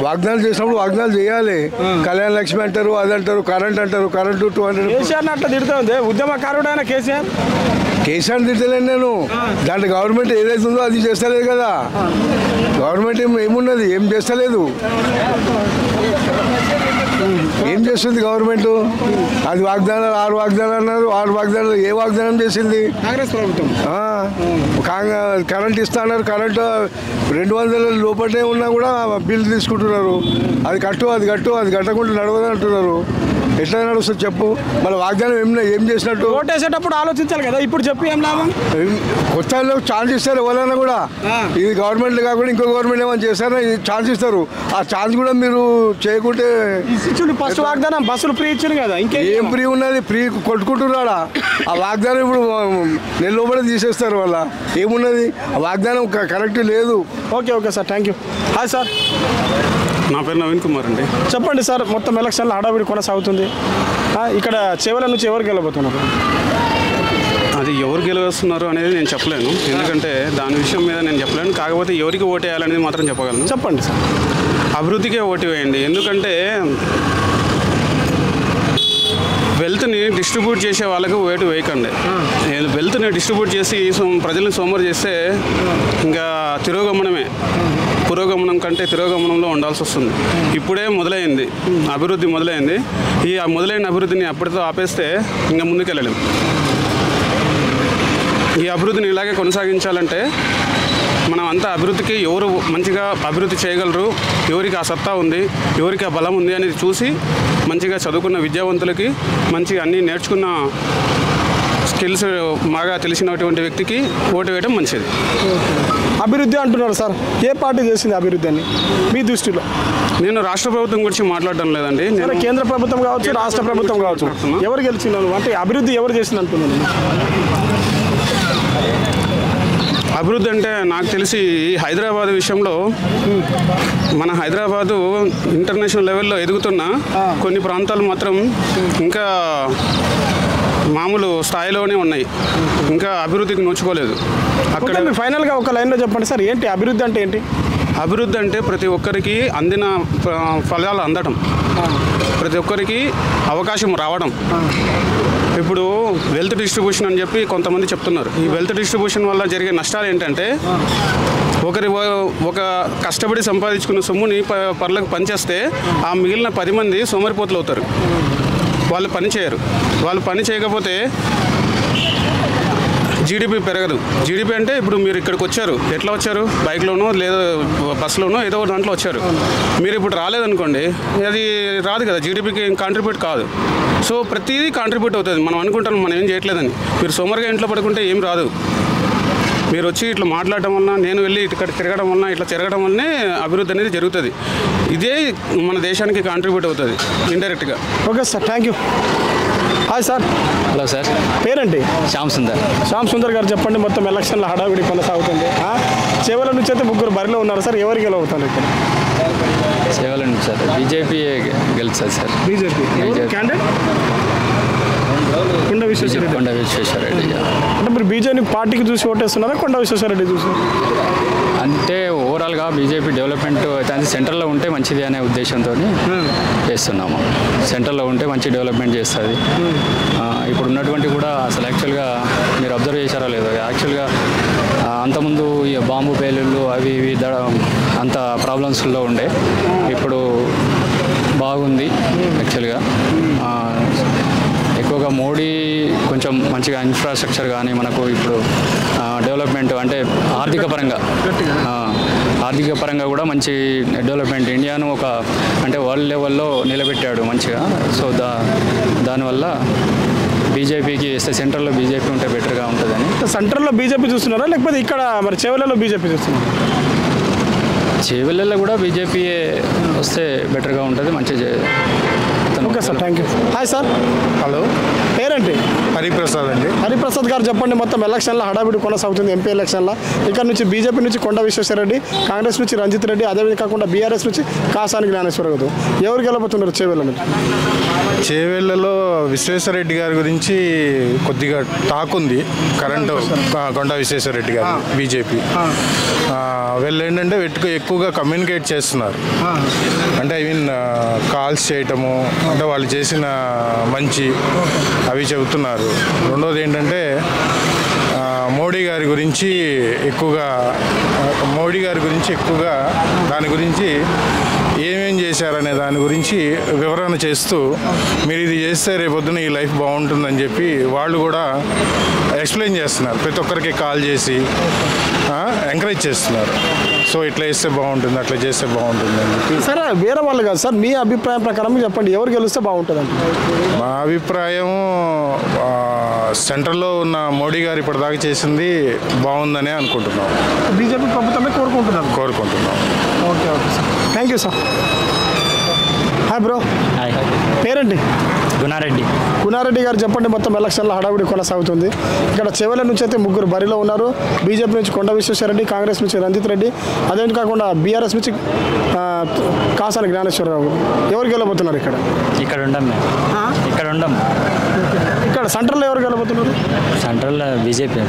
వాగ్దానాలు చేసినప్పుడు వాగ్దానాలు చేయాలి. కళ్యాణ లక్ష్మి అంటారు, అది అంటారు, కరెంట్ అంటారు, కరెంటు 200. కేసీఆర్ అట్లా తిడుతుంది ఉద్యమకారుడు ఆయన కేసీఆర్. కేసీఆర్ తిట్టలేను నేను. దాంట్లో గవర్నమెంట్ ఏదైతే ఉందో అది చేస్తలేదు కదా. గవర్నమెంట్ ఏమున్నది, ఏం చేస్తలేదు. ఏం చేస్తుంది గవర్నమెంట్? అది వాగ్దానాలు 6 వాగ్దానాలు అన్నారు. 6 వాగ్దానాలు ఏ వాగ్దానం చేసింది? కాంగ్రెస్ ప్రభుత్వం. కరెంట్ ఇస్తా అన్నారు. కరెంట్ 200 లోపలనే ఉన్నా కూడా బిల్లు తీసుకుంటున్నారు. అది కట్టు, అది కట్టు, అది కట్టకుండా నడవదని అంటున్నారు. ఎట్లా నడుస్తుంది చెప్పు? మళ్ళీ వాగ్దానం ఏం చేసినట్టు? ఓటేసేటప్పుడు ఆలోచించాలి కదా, ఇప్పుడు చెప్పి ఏం లాభం? కొత్త ఛాన్స్ ఇస్తారు ఎవరైనా కూడా. ఇది గవర్నమెంట్ కాకుండా ఇంకో గవర్నమెంట్ ఏమైనా చేస్తారో ఛాన్స్ ఇస్తారు. ఆ ఛాన్స్ కూడా మీరు చేయకుంటే ఫస్ట్ వాగ్దానం బస్సులు ఫ్రీ ఇచ్చారు కదా, ఇంకేం ఫ్రీ ఉన్నది? ఫ్రీ కొట్టుకుంటున్నాడా? ఆ వాగ్దానం ఇప్పుడు నెల లోపల తీసేస్తారు. వల్ల ఏమున్నది? ఆ వాగ్దానం కరెక్ట్ లేదు. Okay sir, thank you. Hi sir, నా పేరు నవీన్ కుమార్ అండి. చెప్పండి సార్, మొత్తం ఎలక్షన్లో హడావిడి కొనసాగుతుంది. ఇక్కడ చేవెల నుంచి ఎవరు గెలవబోతున్నారు? అది ఎవరు గెలుస్తున్నారు అనేది నేను చెప్పలేను, ఎందుకంటే దాని విషయం మీద నేను చెప్పలేను. కాకపోతే ఎవరికి ఓటు వేయాలనేది మాత్రం చెప్పగలను. చెప్పండి సార్. అభివృద్ధికే ఓటు వేయండి, ఎందుకంటే వెల్త్ని డిస్ట్రిబ్యూట్ చేసే వాళ్ళకు ఓటు వేయకండి. వెల్త్ని డిస్ట్రిబ్యూట్ చేసి ప్రజల్ని సోమరు చేస్తే ఇంకా తిరోగమనమే. పురోగమనం కంటే తిరోగమనంలో ఉండాల్సి వస్తుంది. ఇప్పుడే మొదలైంది అభివృద్ధి, మొదలైంది. ఈ మొదలైన అభివృద్ధిని అప్పటితో ఆపేస్తే ఇంకా ముందుకెళ్ళలేం. ఈ అభివృద్ధిని ఇలాగే కొనసాగించాలంటే మనం అంతా అభివృద్ధికి ఎవరు మంచిగా అభివృద్ధి చేయగలరు, ఎవరికి ఆ సత్తా ఉంది, ఎవరికి ఆ బలం ఉంది అనేది చూసి మంచిగా చదువుకున్న విద్యావంతులకి, మంచి అన్నీ నేర్చుకున్న స్కిల్స్ బాగా తెలిసినటువంటి వ్యక్తికి ఓటు వేయడం మంచిది. అభివృద్ధి అంటున్నారు సార్, ఏ పార్టీ చేసింది అభివృద్ధి అని మీ దృష్టిలో? నేను రాష్ట్ర ప్రభుత్వం గురించి మాట్లాడడం లేదండి. నేను కేంద్ర ప్రభుత్వం కావచ్చు, రాష్ట్ర ప్రభుత్వం కావచ్చు, ఎవరు గెలిచినారు అంటే అభివృద్ధి ఎవరు చేసింది అంటున్నాను. అభివృద్ధి అంటే నాకు తెలిసి హైదరాబాద్ విషయంలో మన హైదరాబాదు ఇంటర్నేషనల్ లెవెల్లో ఎదుగుతున్న కొన్ని ప్రాంతాలు మాత్రం ఇంకా మామూలు స్థాయిలోనే ఉన్నాయి, ఇంకా అభివృద్ధికి నోచుకోలేదు. అక్కడ ఫైనల్గా ఒక లైన్లో చెప్పండి సార్, ఏంటి అభివృద్ధి అంటే ఏంటి? అభివృద్ధి అంటే ప్రతి ఒక్కరికి అందిన ఫలాలు అందడం, ప్రతి ఒక్కరికి అవకాశం రావడం. ఇప్పుడు వెల్త్ డిస్ట్రిబ్యూషన్ అని చెప్పి కొంతమంది చెప్తున్నారు. ఈ వెల్త్ డిస్ట్రిబ్యూషన్ వల్ల జరిగే నష్టాలు ఏంటంటే ఒక కష్టపడి సంపాదించుకున్న సొమ్ముని పర్లకు పనిచేస్తే ఆ మిగిలిన 10 మంది సోమరిపోతులు అవుతారు. వాళ్ళు పని చేయరు. వాళ్ళు పని చేయకపోతే జీడిపి పెరగదు. జీడిపి అంటే ఇప్పుడు మీరు ఇక్కడికి వచ్చారు, ఎట్లా వచ్చారు? బైక్లోనో లేదా బస్సులోనో ఏదో దాంట్లో వచ్చారు. మీరు ఇప్పుడు రాలేదనుకోండి, అది రాదు కదా, జీడిపికి కాంట్రిబ్యూట్ కాదు. సో ప్రతిదీ కాంట్రిబ్యూట్ అవుతుంది. మనం అనుకుంటాం మనం ఏం చేయట్లేదని. మీరు సోమరుగా ఇంట్లో పడుకుంటే ఏం రాదు. మీరు వచ్చి ఇట్లా మాట్లాడటం వలన, నేను వెళ్ళి ఇక్కడ తిరగడం వలన, ఇట్లా తిరగడం వల్లనే అభివృద్ధి అనేది జరుగుతుంది. ఇదే మన దేశానికి కాంట్రిబ్యూట్ అవుతుంది ఇండైరెక్ట్గా. Okay sir, thank you. Hi sir. Hello sir. పేరేంటి? శ్యామ్ సుందర్. శ్యామ్ సుందర్ గారు చెప్పండి, మొత్తం ఎలక్షన్లో హడావిడి కొనసాగుతుంది. చేవల నుంచి అయితే 3 బరిలో ఉన్నారు సార్, ఎవరు గెలవుతారు ఇక్కడ? చేవల నుంచి సార్ బీజేపీ గెలుస్తుంది సార్. బీజేపీ క్యాండిడేట్ కొండ విశ్వేశ్వరరెడ్డి. కొండ విశ్వేశ్వరరెడ్డి. అంటే మీరు బీజేపీ పార్టీకి చూసి ఓటేస్తున్నారా, కొండ విశ్వేశ్వరరెడ్డి చూసి? అంటే ఓవరాల్గా బీజేపీ డెవలప్మెంట్ అయితే సెంట్రల్లో ఉంటే మంచిది అనే ఉద్దేశంతో చేస్తున్నాము. సెంట్రల్లో ఉంటే మంచి డెవలప్మెంట్ చేస్తుంది. ఇప్పుడు ఉన్నటువంటి కూడా అసలు యాక్చువల్గా మీరు అబ్జర్వ్ చేశారో లేదో, యాక్చువల్గా అంతకుముందు ఈ బాంబు పేలుళ్ళు అవి ఇవి అంత ప్రాబ్లమ్స్లో ఉండే, ఇప్పుడు బాగుంది యాక్చువల్గా. ఎక్కువగా మోడీ కొంచెం మంచిగా ఇన్ఫ్రాస్ట్రక్చర్ కానీ మనకు ఇప్పుడు డెవలప్మెంట్ అంటే ఆర్థిక పరంగా కూడా మంచి డెవలప్మెంట్, ఇండియాను ఒక అంటే వరల్డ్ లెవెల్లో నిలబెట్టాడు మంచిగా. సో దానివల్ల బీజేపీకి ఇస్తే సెంట్రల్లో బీజేపీ ఉంటే బెటర్గా ఉంటుందని. సెంట్రల్లో బీజేపీ చూస్తున్నారా, లేకపోతే ఇక్కడ మరి చేవలలో బీజేపీ చూస్తున్నారా? చేవెళ్ళలో కూడా బీజేపీ వస్తే బెటర్గా ఉంటుంది, మంచిగా. Okay sir, thank you. Hi sir. Hello, పేరేంటి? హరిప్రసాద్ అండి. హరిప్రసాద్ గారు చెప్పండి, మొత్తం ఎలక్షన్లో హడావిడి కొనసాగుతుంది. ఎంపీ ఎలక్షన్లో ఇక్కడ నుంచి బీజేపీ నుంచి కొండ విశ్వేశ్వరరెడ్డి, కాంగ్రెస్ నుంచి రంజిత్ రెడ్డి, అదేవిధంగా కాకుండా బీఆర్ఎస్ నుంచి కాసాని జ్ఞానేశ్వర గారు. ఎవరు గెలబోతున్నారు చేవెళ్ళ నుంచి? చేవెళ్ళలో విశ్వేశ్వరరెడ్డి గారి గురించి కొద్దిగా టాక్ ఉంది. కరెంటు కొండ విశ్వేశ్వరరెడ్డి గారు బీజేపీ వీళ్ళు ఏంటంటే ఎక్కువగా కమ్యూనికేట్ చేస్తున్నారు. అంటే ఐ మీన్ కాల్స్ చేయటము, అంటే వాళ్ళు చేసిన మంచి అవి చెబుతున్నారు. రెండోది ఏంటంటే మోడీ గారి గురించి ఎక్కువగా దాని గురించి ఏమేం చేశారనే దాని గురించి వివరణ చేస్తూ, మీరు ఇది చేస్తే రేపొద్దున ఈ లైఫ్ బాగుంటుందని చెప్పి వాళ్ళు కూడా ఎక్స్ప్లెయిన్ చేస్తున్నారు. ప్రతి ఒక్కరికి కాల్ చేసి ఎంకరేజ్ చేస్తున్నారు. సో ఇట్లా చేస్తే బాగుంటుంది, అట్లా చేస్తే బాగుంటుంది అని చెప్పి. సరే, వేరే వాళ్ళు కాదు సార్, మీ అభిప్రాయం ప్రకారం చెప్పండి, ఎవరు గెలిస్తే బాగుంటుంది అంటే? మా అభిప్రాయం సెంట్రల్లో ఉన్న మోడీ గారు ఇప్పటిదాకా చేసింది బాగుందనే అనుకుంటున్నాం. బీజేపీ ప్రభుత్వమే కోరుకుంటున్నాం. Okay sir, thank you sir. Hi bro. Hi. పేరేంటి? గుణారెడ్డి గారు చెప్పండి, మొత్తం ఎలక్షన్లో హడావిడి కొనసాగుతుంది. ఇక్కడ చేవెళ్ళ నుంచి అయితే 3 బరిలో ఉన్నారు. బీజేపీ నుంచి కొండ విశ్వేశ్వరరెడ్డి, కాంగ్రెస్ నుంచి రంజిత్ రెడ్డి, అదే కాకుండా బీఆర్ఎస్ నుంచి కాసాని జ్ఞానేశ్వరరావు. ఎవరు గెలబోతున్నారు ఇక్కడ? ఇక్కడ ఉండం. ఇక్కడ సెంట్రల్లో ఎవరు గెలబోతున్నారు? సెంట్రల్లో బీజేపీ.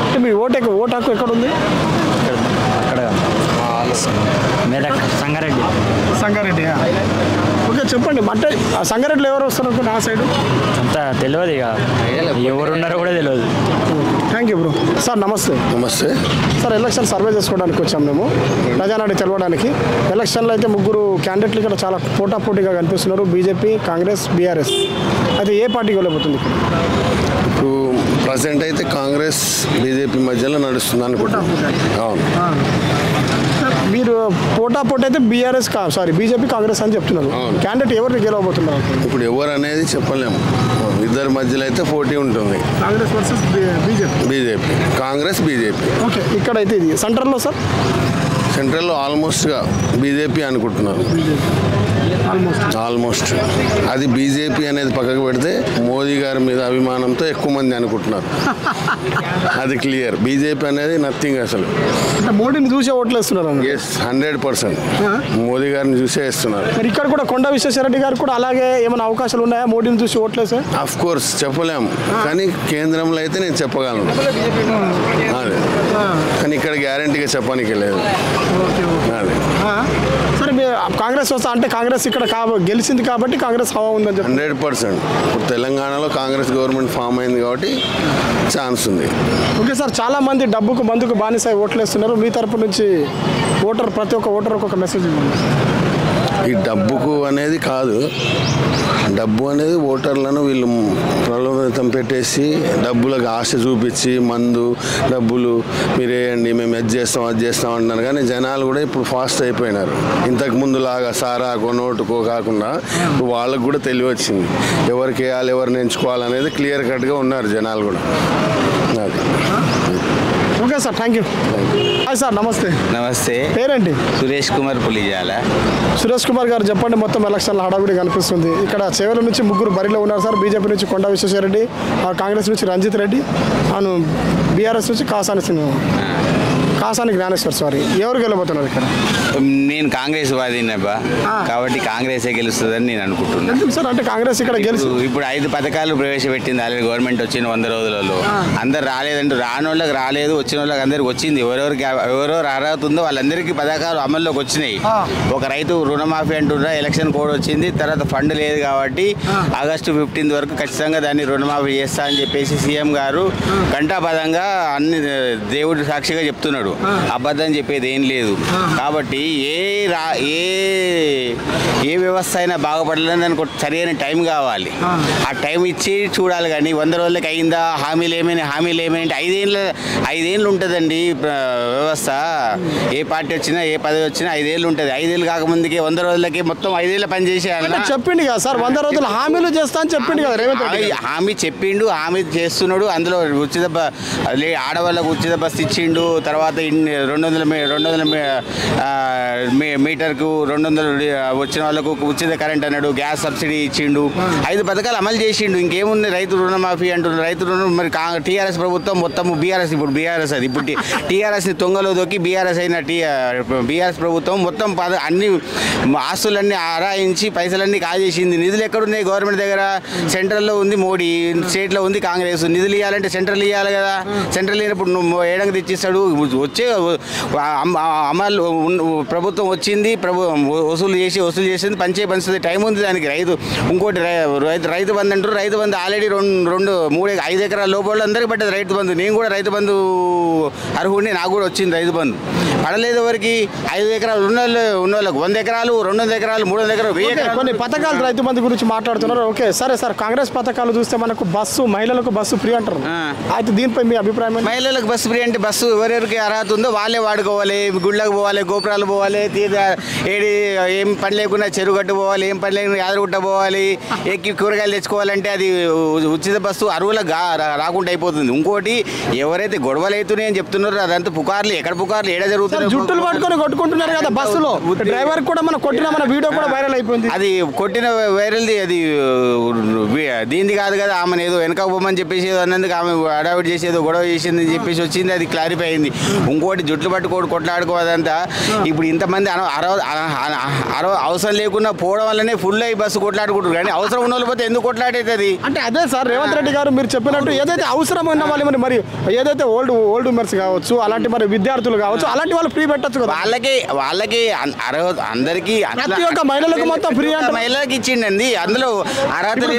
అంటే మీ ఓటు హక్కు ఎక్కడ ఉంది? అక్కడ సంగారెడ్డి. ఓకే, చెప్పండి అంటే సంగారెడ్డిలో ఎవరు వస్తారు అనుకుంటే ఆ సైడ్ అంత తెలియదు ఇక ఎవరు ఉన్నారో కూడా తెలియదు. Thank you bro. సార్ నమస్తే. నమస్తే సార్ ఎలక్షన్ సర్వే చేసుకోవడానికి వచ్చాం మేము ప్రజానాడి తెలవడానికి. ఎలక్షన్లో అయితే ముగ్గురు క్యాండిడేట్లు ఇక్కడ చాలా పోటాపోటీగా కనిపిస్తున్నారు, బీజేపీ, కాంగ్రెస్, బీఆర్ఎస్. అయితే ఏ పార్టీకి వెళ్ళబోతుంది? ఇప్పుడు ప్రజెంట్ అయితే కాంగ్రెస్ బీజేపీ మధ్యలో నడుస్తుంది అనుకుంటున్నాను. అవును. మీరు పోటాపోటీ అయితే బీఆర్ఎస్ బీజేపీ, కాంగ్రెస్ అని చెప్తున్నారు. క్యాండిడేట్ ఎవరిని గెలవబోతున్నారు? ఇప్పుడు ఎవరు అనేది చెప్పలేము. ఇద్దరి మధ్యలో అయితే పోటీ ఉంటుంది. Congress versus BJP, Congress BJP. Okay. ఇక్కడైతే ఇది సెంట్రల్లో సార్? సెంట్రల్లో ఆల్మోస్ట్గా బీజేపీ అనుకుంటున్నారు. ఆల్మోస్ట్ అది బీజేపీ అనేది పక్కకు పెడితే మోదీ గారి మీద అభిమానంతో ఎక్కువ మంది అనుకుంటున్నారు. అది క్లియర్. బీజేపీ అనేది నథింగ్ అసలు. మోడీని చూసే ఓట్లు వేస్తున్నారు. 100% మోదీ గారిని చూసే వేస్తున్నారు. మరి ఇక్కడ కూడా కొండా విశ్వేశ్వరరెడ్డి గారు కూడా అలాగే ఏమైనా అవకాశాలు ఉన్నాయా మోడీని చూసి ఓట్లేసే? ఆఫ్ కోర్స్ చెప్పలేము, కానీ కేంద్రంలో అయితే నేను చెప్పగలను. అదే, కానీ ఇక్కడ గ్యారంటీగా చెప్పడానికి లేదు. అదే సరే, కాంగ్రెస్ వస్తా అంటే కాంగ్రెస్ ఇక్కడ గెలిచింది కాబట్టి కాంగ్రెస్ హవా ఉందని చెప్పి 100%. ఇప్పుడు తెలంగాణలో కాంగ్రెస్ గవర్నమెంట్ ఫామ్ అయింది కాబట్టి ఛాన్స్ ఉంది. ఓకే సార్, చాలా మంది డబ్బుకు మందుకు బానిసై ఓట్లేస్తున్నారు. మీ తరపు నుంచి ప్రతి ఒక్క ఓటర్ ఒక్కొక్క మెసేజ్ ఇవ్వండి. ఈ డబ్బుకు అనేది కాదు, డబ్బు అనేది ఓటర్లను వీళ్ళు ప్రలోభం పెట్టేసి డబ్బులకు ఆశ చూపించి మందు డబ్బులు మీరు వేయండి మేము అది చేస్తాం అంటున్నారు. కానీ జనాలు కూడా ఇప్పుడు ఫాస్ట్ అయిపోయినారు. ఇంతకు ముందులాగా సారాకో నోటుకో కాకుండా వాళ్ళకు కూడా తెలివి వచ్చింది. ఎవరికి వేయాలి, ఎవరిని ఎంచుకోవాలనేది క్లియర్ కట్గా ఉన్నారు జనాలు కూడా. అది okay sir, thank you. Hi sir, నమస్తే. నమస్తే. పేరేంటి? సురేష్ కుమార్ పులిజాల. సురేష్ కుమార్ గారు చెప్పండి, మొత్తం ఎలక్షన్ల హడావిడి కనిపిస్తుంది. ఇక్కడ చేవెల నుంచి ముగ్గురు బరిలో ఉన్నారు సార్. బీజేపీ నుంచి కొండా విశ్వేశ్వరరెడ్డి, కాంగ్రెస్ నుంచి రంజిత్ రెడ్డి, బీఆర్ఎస్ నుంచి కాసాని జ్ఞానేశ్వర్. ఎవరు గెలబోతున్నారు ఇక్కడ? నేను కాంగ్రెస్ వాదినబ్బా, కాబట్టి కాంగ్రెసే గెలుస్తుందని నేను అనుకుంటున్నాను సార్. అంటే కాంగ్రెస్ ఇక్కడ గెలుసు ఇప్పుడు 5 పథకాలు ప్రవేశపెట్టింది ఆల్రెడీ గవర్నమెంట్ వచ్చిన 100 రోజులలో. అందరు రాలేదంటూ రాని వాళ్ళకి రాలేదు, వచ్చిన వాళ్ళకి అందరికి వచ్చింది. ఎవరో రారాతుందో వాళ్ళందరికీ పథకాలు అమల్లోకి వచ్చినాయి. ఒక రైతు రుణమాఫీ అంటున్నా, ఎలక్షన్ కోడ్ వచ్చింది, తర్వాత ఫండ్ లేదు కాబట్టి ఆగస్టు 15 వరకు ఖచ్చితంగా దాన్ని రుణమాఫీ చేస్తా అని చెప్పేసి సీఎం గారు కంఠాపదంగా అన్ని దేవుడి సాక్షిగా చెప్తున్నాడు. అబద్ధం చెప్పేది ఏం లేదు. కాబట్టి ఏ వ్యవస్థ అయినా బాగుపడాలని దానికి సరైన టైం కావాలి. ఆ టైం ఇచ్చి చూడాలి. కానీ 100 రోజులకి అయిందా, హామీలు ఏమైనా అంటే 5 ఏళ్ళు ఉంటుందండి వ్యవస్థ. ఏ పార్టీ వచ్చినా ఏ పదవి వచ్చినా 5 ఏళ్ళు ఉంటుంది. 5 ఏళ్ళు కాకముందుకే 100 రోజులకి మొత్తం 5 ఏళ్ళ పని చేసేయాలి. చెప్పిండు కదా సార్, 100 రోజులు హామీలు చేస్తా అని చెప్పిండు కదా రేవంత్ రెడ్డి. హామీ చెప్పిండు, హామీ చేస్తున్నాడు. అందులో ఉచిత ఆడవాళ్ళకు ఉచిత బస్సు ఇచ్చిండు. తర్వాత 200 మీటర్కు 200 వచ్చిన వాళ్ళకు ఉచిత కరెంట్ అన్నాడు. గ్యాస్ సబ్సిడీ ఇచ్చిండు. 5 పథకాలు అమలు చేసిండు. ఇంకేముంది? రైతు రుణమాఫీ అంటున్నారు. రైతు రుణం మరి టీఆర్ఎస్ ప్రభుత్వం మొత్తం బీఆర్ఎస్, ఇప్పుడు బీఆర్ఎస్ అది ఇప్పుడు టీఆర్ఎస్ని తొంగలో దొక్కి బీఆర్ఎస్ అయిన బీఆర్ఎస్ ప్రభుత్వం మొత్తం అన్ని ఆస్తులన్నీ ఆరాయించి పైసలన్నీ కాజేసింది. నిధులు ఎక్కడున్నాయి? గవర్నమెంట్ దగ్గర సెంట్రల్లో ఉంది మోడీ, స్టేట్లో ఉంది కాంగ్రెస్. నిధులు ఇవ్వాలంటే సెంట్రల్ ఇవ్వాలి కదా. సెంట్రల్ ఇవ్వనప్పుడు నువ్వు ఏడంగా తెచ్చిస్తాడు. వచ్చే అమలు ప్రభుత్వం వచ్చింది, వసూలు చేసింది, పంచుతుంది. టైం ఉంది దానికి. ఇంకోటి రైతు బంధు అంటారు. రైతు బంధు ఆల్రెడీ 5 ఎకరాల లోపల అందరికీ పడ్డది రైతు బంధు. నేను కూడా రైతు బంధు అర్హుడిని, నాకు కూడా వచ్చింది రైతు బంధు. పడలేదు ఎవరికి? 5 ఎకరాలు ఉన్న వాళ్ళకి 100 ఎకరాలు, 200 ఎకరాలు, 300 ఎకరాలు, 1000 ఎకరాలు. కొన్ని పథకాలు రైతు బంధు గురించి మాట్లాడుతున్నారు. ఓకే సరే సార్, కాంగ్రెస్ పథకాలు చూస్తే మనకు మహిళలకు బస్సు ఫ్రీ అంటారు. అయితే దీనిపై మీ అభిప్రాయం? మహిళలకు బస్సు ఫ్రీ అంటే బస్సు ఎవరెవరికి అర్హత ఉందో వాళ్ళే వాడుకోవాలి. గుళ్ళకు పోవాలి, గోపురాలు పోవాలి, ఏం పని లేకుండా చెరుగట్టు పోవాలి, ఏం పని లేకుండా యాదరగుట్ట పోవాలి, ఎక్కి కూరగాయలు తెచ్చుకోవాలంటే అది ఉచిత బస్సు అరువులకు రాకుండా అయిపోతుంది. ఇంకోటి ఎవరైతే గొడవలు అవుతున్నాయి అని చెప్తున్నారో అదంతా పుకార్లు. ఎక్కడ పుకార్లు ఏడా జరుగుతుంది? జుట్టులు పట్టుకొని కొట్టుకుంటున్నారు కదా బస్సులో. డ్రైవర్ కూడా మన వీడియో కూడా వైరల్ అయిపోయింది. అది కొట్టిన వైరల్ది, అది దీనిది కాదు కదా. ఆమెను ఏదో వెనక పోమని చెప్పేసి అన్నందుకు ఆమె అడావిడి చేసేదో గొడవ చేసిందని చెప్పేసి వచ్చింది. అది క్లారిఫై అయింది. ఇంకోటి జుట్లు పట్టుకోడు కొట్లాడుకోవదంతా ఇప్పుడు ఇంతమంది అవసరం లేకుండా పోవడం వల్లనే ఫుల్ అయ్యి బస్సు కొట్లాడుకుంటారు కానీ అవసరం ఉన్న వాళ్ళు పోతే ఎందుకు కొట్లాడేది అంటే అదే సార్ రేవంత్ రెడ్డి గారు మీరు చెప్పినట్టు ఏదైతే అవసరం ఉన్న వాళ్ళు మరి ఏదైతే ఓల్డ్ ఉమెన్స్ కావచ్చు అలాంటి మరి విద్యార్థులు కావచ్చు అలాంటి వాళ్ళు ఫ్రీ పెట్టచ్చు కదా వాళ్ళకి అందరికీ ప్రతి ఒక్క మహిళలకు మొత్తం ఫ్రీ అంటే మహిళలకు ఇచ్చిండండి అందులో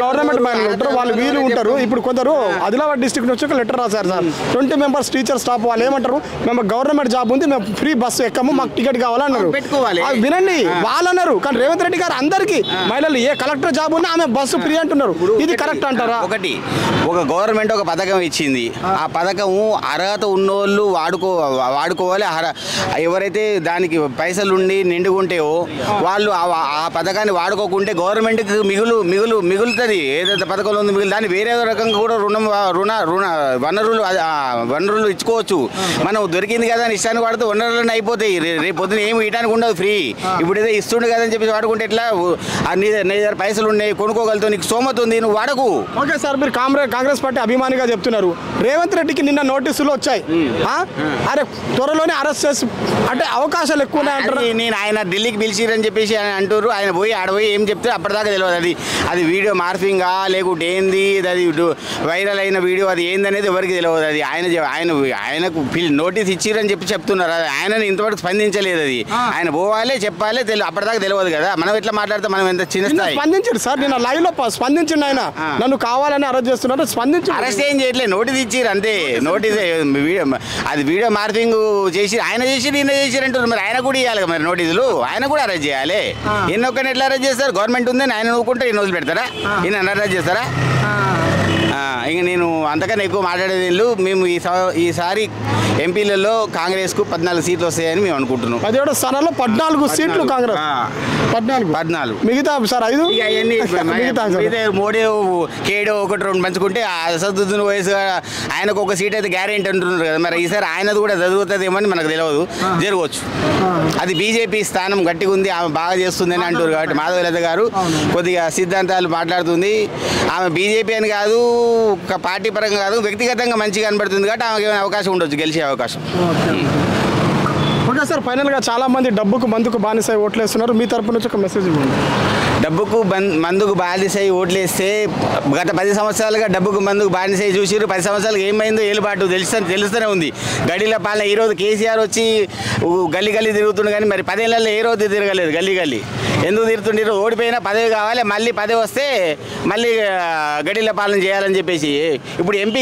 గవర్నమెంట్ మహిళలు ఉంటారు వాళ్ళు వీరు ఉంటారు ఇప్పుడు కొందరు ఆదిలాబాద్ డిస్ట్రిక్ట్ నుంచి ఒక లెటర్ రాశారు సార్ 20 మెంబర్స్ టీచర్ స్టాఫ్ వాళ్ళు ఏమంటారు మేము గవర్నమెంట్ జాబ్ ఉంది మేము ఫ్రీ బస్సు ఎక్కము మాకు టికెట్ కావాలన్నారు వినండి వాళ్ళన్నారు కానీ రేవంత్ రెడ్డి గారు అందరికీ మహిళలు ఏ కలెక్టర్ జాబ్ ఉన్నా ఆమె బస్సు ఫ్రీ అంటున్నారు ఇది కరెక్ట్ అంటారా ఒక గవర్నమెంట్ ఒక పథకం ఇచ్చింది ఆ పథకం అర్హత ఉన్నోళ్ళు వాడుకోవాలి ఎవరైతే దానికి పైసలు ఉండి నిండుకుంటేవో వాళ్ళు ఆ పథకాన్ని వాడుకోకుంటే గవర్నమెంట్కి మిగులుతుంది ఏదైతే పథకంలో ఉంది మిగులు దాన్ని వేరే రకంగా కూడా వనరులు ఇచ్చుకోవచ్చు మనం దొరికింది కదా అని ఇష్టానికి వాడితే వనరులను అయిపోతాయి రేపు పొద్దున ఏమి ఇవ్వడానికి ఉండదు ఫ్రీ ఇప్పుడు ఏదో ఇస్తుండే కదా అని చెప్పి వాడుకుంటే ఎట్లా నీ దగ్గర పైసలు ఉన్నాయి కొనుక్కోగలుగుతావు నీకు సోమత ఉంది నువ్వు వాడకు ఓకే సార్ మీరు కాంగ్రెస్ పార్టీ అభిమానిగా చెప్తున్నారు రేవంత్ రెడ్డికి నిన్న నోటీసులు వచ్చాయి అరే త్వరలోనే అరెస్ట్ చేసి అంటే అవకాశాలు ఎక్కువ నేను ఆయన ఢిల్లీకి పిలిచిరని చెప్పేసి అంటారు ఆయన ఆడపోయి ఏం చెప్తే అప్పటిదాకా తెలియదు అది వీడియో మార్ఫింగా లేకుంటే ఏంది అది వైరల్ అయిన వీడియో అది ఏందనేది ఎవరికి తెలియదు అది ఆయనకు నోటీస్ ఇచ్చిరని చెప్పి చెప్తున్నారు ఆయనని ఇంతవరకు స్పందించలేదు అది ఆయన పోవాలి చెప్పాలి అప్పటిదాకా తెలియదు కదా మనం ఎట్లా మాట్లాడితే మనం ఎంత చిన్న స్థాయి స్పందించారు సార్ నేను లైవ్ లో స్పందించిండు ఆయన నన్ను కావాలని అరెస్ట్ చేస్తున్నారు స్పందించి అరెస్ట్ ఏం చేయట్లేదు నోటీస్ ఇచ్చిరు అంతే నోటీస్ అది వీడియో మార్ఫింగ్ చేసి ఆయన చేసిరంటారు మరి ఆయన కూడా ఇవ్వాలి మరి నోటీసులు ఆయన కూడా అరెస్ట్ చేయాలి ఎన్నొక్కని ఎట్లా అరెస్ట్ చేస్తారు గవర్నమెంట్ ఉందని ఆయన నవ్వుకుంటే ఎన్ని రోజులు పెడతారా ఈయన అరెస్ట్ చేస్తారా ఇంక నేను అంతకన్నా ఎక్కువ మాట్లాడేది మేము ఈసారి ఎంపీలలో కాంగ్రెస్కు 14 సీట్లు వస్తాయని మేము అనుకుంటున్నాం 17 స్థానాల్లో 14 సీట్లు కాంగ్రెస్ 14 మిగతా సార్ 5 మోడీ కేడో 1-2 పంచుకుంటే అసదుద్దీన్ వయసు ఆయనకు ఒక సీట్ అయితే గ్యారెంటీ అంటున్నారు కదా మరి ఈసారి ఆయనది కూడా చదువుతుందేమో అని మనకు తెలియదు జరగవచ్చు అది బీజేపీ స్థానం గట్టిగా ఉంది ఆమె బాగా చేస్తుంది అని అంటారు కాబట్టి మాధవలత గారు కొద్దిగా సిద్ధాంతాలు మాట్లాడుతుంది ఆమె బీజేపీ అని కాదు పార్టీ పరంగా కాదు వ్యక్తిగతంగా మంచిగా కనబడుతుంది కాబట్టి ఆమెకి ఏమైనా అవకాశం ఉండొచ్చు గెలిచే అవకాశం ఓకే సార్ ఫైనల్గా చాలా మంది డబ్బుకు మందుకు బానిసై ఓట్లేస్తున్నారు మీ తరపు నుంచి ఒక మెసేజ్ ఇవ్వండి డబ్బుకు మందుకు బానిసై ఓట్లేస్తే గత 10 సంవత్సరాలుగా డబ్బుకు మందుకు బానిసై చూసిరు 10 సంవత్సరాలకు ఏమైందో ఏలుబాటు తెలుస్తూనే ఉంది గడిల పాలన ఈరోజు కేసీఆర్ వచ్చి గల్లీ తిరుగుతుండే కానీ మరి 10 ఏళ్ళల్లో ఏ రోజు తిరగలేదు గల్లీ ఎందుకు తిరుగుతుండే ఓడిపోయినా పదవి కావాలి మళ్ళీ పదవి వస్తే మళ్ళీ గడిల పాలన చేయాలని చెప్పేసి ఇప్పుడు ఎంపీ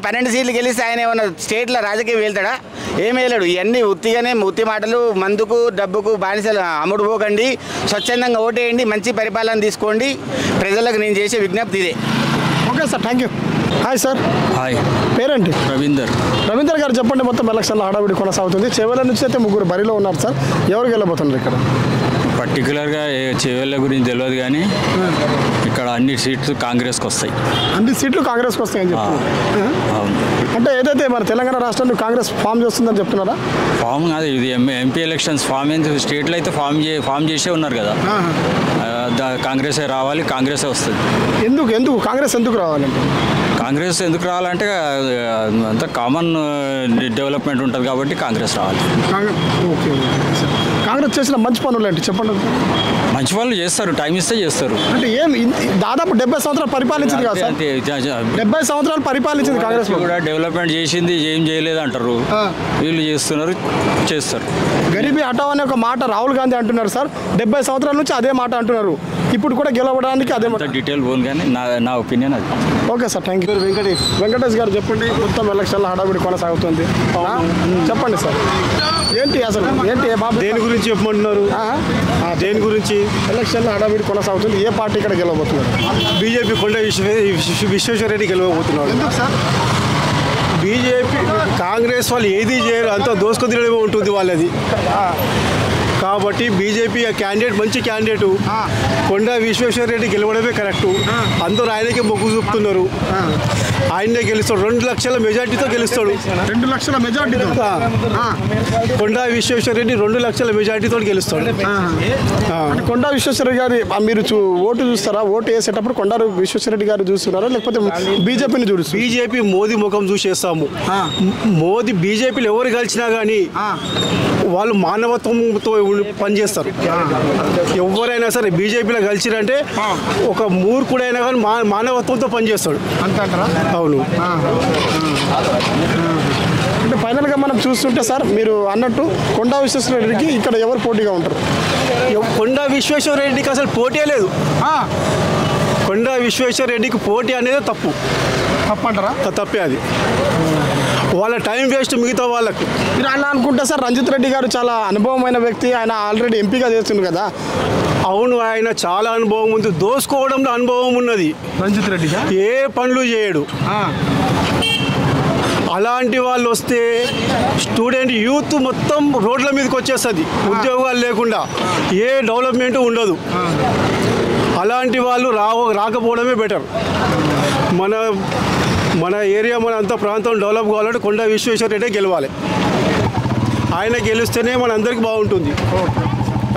12 సీట్లు గెలిస్తే ఆయన ఏమన్నా స్టేట్లో రాజకీయం వెళ్తాడా ఏం వేయలేడు ఇవన్నీ ఉత్తి మాటలు మందుకు డబ్బుకు బానిసలు అమ్ముడు పోకండి స్వచ్ఛందంగా ఓటేయండి మంచి పరిపాలన తీసుకోండి ప్రజలకు నేను చేసే విజ్ఞప్తి ఇదే okay sir thank you hi sir hi పేరేంటి రవీందర్ గారు చెప్పండి మొత్తం ఎలక్షన్లో హడావిడి కొనసాగుతుంది చేవెళ్ళ నుంచి అయితే 3 బరిలో ఉన్నారు సార్ ఎవరికి వెళ్ళబోతున్నారు ఇక్కడ పర్టికులర్గా చేవెళ్ళ గురించి తెలియదు కానీ ఇక్కడ అన్ని సీట్లు కాంగ్రెస్కి వస్తాయి వస్తాయని చెప్తున్నారు అంటే ఏదైతే మన తెలంగాణ రాష్ట్రంలో కాంగ్రెస్ ఫామ్ చేస్తుందని చెప్తున్నారా ఫామ్ కాదు ఇది ఎంపీ ఎలక్షన్స్ ఫామ్ స్టేట్లో అయితే ఫామ్ చేసే ఉన్నారు కదా కాంగ్రెసే రావాలి కాంగ్రెసే వస్తుంది ఎందుకు కాంగ్రెస్ ఎందుకు రావాలంటే కాంగ్రెస్ ఎందుకు రావాలంటే అంత కామన్ డెవలప్మెంట్ ఉంటుంది కాబట్టి కాంగ్రెస్ రావాలి ఓకే కాంగ్రెస్ చేసిన మంచి పనులు ఏంటి చెప్పండి మంచి పనులు చేస్తారు టైం ఇస్తే చేస్తారు అంటే దాదాపు 70 సంవత్సరాలు పరిపాలించింది కదా సార్ 70 సంవత్సరాలు పరిపాలించింది కాంగ్రెస్ కూడా డెవలప్మెంట్ చేసింది ఏం చేయలేదు అంటారు వీళ్ళు చేస్తారు గరీబీ హటావ్ అనే ఒక మాట రాహుల్ గాంధీ అంటున్నారు సార్ 70 సంవత్సరాల నుంచి అదే మాట అంటున్నారు ఇప్పుడు కూడా గెలవడానికి అదే మాట డీటెయిల్ పోను కానీ నా ఒపీనియన్ అది okay sir thank you Venkatesh గారు చెప్పండి మొత్తం ఎలక్షన్ల హడావిడి కొనసాగుతుంది చెప్పండి సార్ ఏంటి బాబు దేని గురించి చెప్పమంటున్నారు దేని గురించి ఎలక్షన్ల హడావిడి కొనసాగుతుంది ఏ పార్టీ ఇక్కడ గెలవబోతున్నారు బీజేపీ కొండ విశ్వేశ్వరరెడ్డి గెలవబోతున్నారు ఎందుకు సార్ బీజేపీ కాంగ్రెస్ వాళ్ళు ఏది చేయరు అంతా దోసుకొని తినడమే ఉంటుంది వాళ్ళది కాబట్టి బీజేపీ క్యాండిడేట్ మంచి క్యాండిడేటు కొండా విశ్వేశ్వరరెడ్డి గెలవడమే కరెక్టు. అందరూ ఆయనకే మొగ్గు చూపుతున్నారు. ఆయనే గెలుస్తాడు, 2 లక్షల మెజార్టీతో గెలుస్తాడు. 2 లక్షల మెజార్టీతో కొండా విశ్వేశ్వరరెడ్డి 2 లక్షల మెజార్టీతో గెలుస్తాడు. కొండా విశ్వేశ్వరరెడ్డి గారి మీరు ఓటు చూస్తారా? ఓటు వేసేటప్పుడు కొండా విశ్వేశ్వరరెడ్డి గారు చూస్తున్నారా లేకపోతే బీజేపీని చూస్తారు? బీజేపీ మోదీ ముఖం చూసేస్తాము. మోదీ బీజేపీలో ఎవరు కలిసినా కానీ వాళ్ళు మానవత్వంతో పనిచేస్తారు. ఎవరైనా సరే బీజేపీలో కలిసిరంటే ఒక మూర్ఖుడైనా కానీ మానవత్వంతో పనిచేస్తాడు. అంటారా? అవును. అంటే ఫైనల్గా మనం చూస్తుంటే సార్ మీరు అన్నట్టు కొండా విశ్వేశ్వరరెడ్డికి ఇక్కడ ఎవరు పోటీగా ఉంటారు? కొండా విశ్వేశ్వరరెడ్డికి అసలు పోటీ లేదు. కొండా విశ్వేశ్వరరెడ్డికి పోటీ అనేది తప్పంటారా? తప్పే అది. వాళ్ళ టైం వేస్ట్ మిగతా వాళ్ళకు. మీరు అలా అనుకుంటే సార్ రంజిత్ రెడ్డి గారు చాలా అనుభవమైన వ్యక్తి, ఆయన ఆల్రెడీ ఎంపీగా చేస్తుంది కదా. అవును, ఆయన చాలా అనుభవం ఉంది, దోసుకోవడంలో అనుభవం ఉన్నది రంజిత్ రెడ్డి. ఏ పనులు చేయడు. అలాంటి వాళ్ళు వస్తే స్టూడెంట్ యూత్ మొత్తం రోడ్ల మీదకి వచ్చేస్తుంది, ఉద్యోగాలు లేకుండా ఏ డెవలప్మెంట్ ఉండదు. అలాంటి వాళ్ళు రాకపోవడమే బెటర్. మన ఏరియా మన అంత ప్రాంతం డెవలప్ కావాలంటే కొండా విశ్వేశ్వరరెడ్డి గెలవాలి. ఆయన గెలిస్తేనే మన అందరికీ బాగుంటుంది.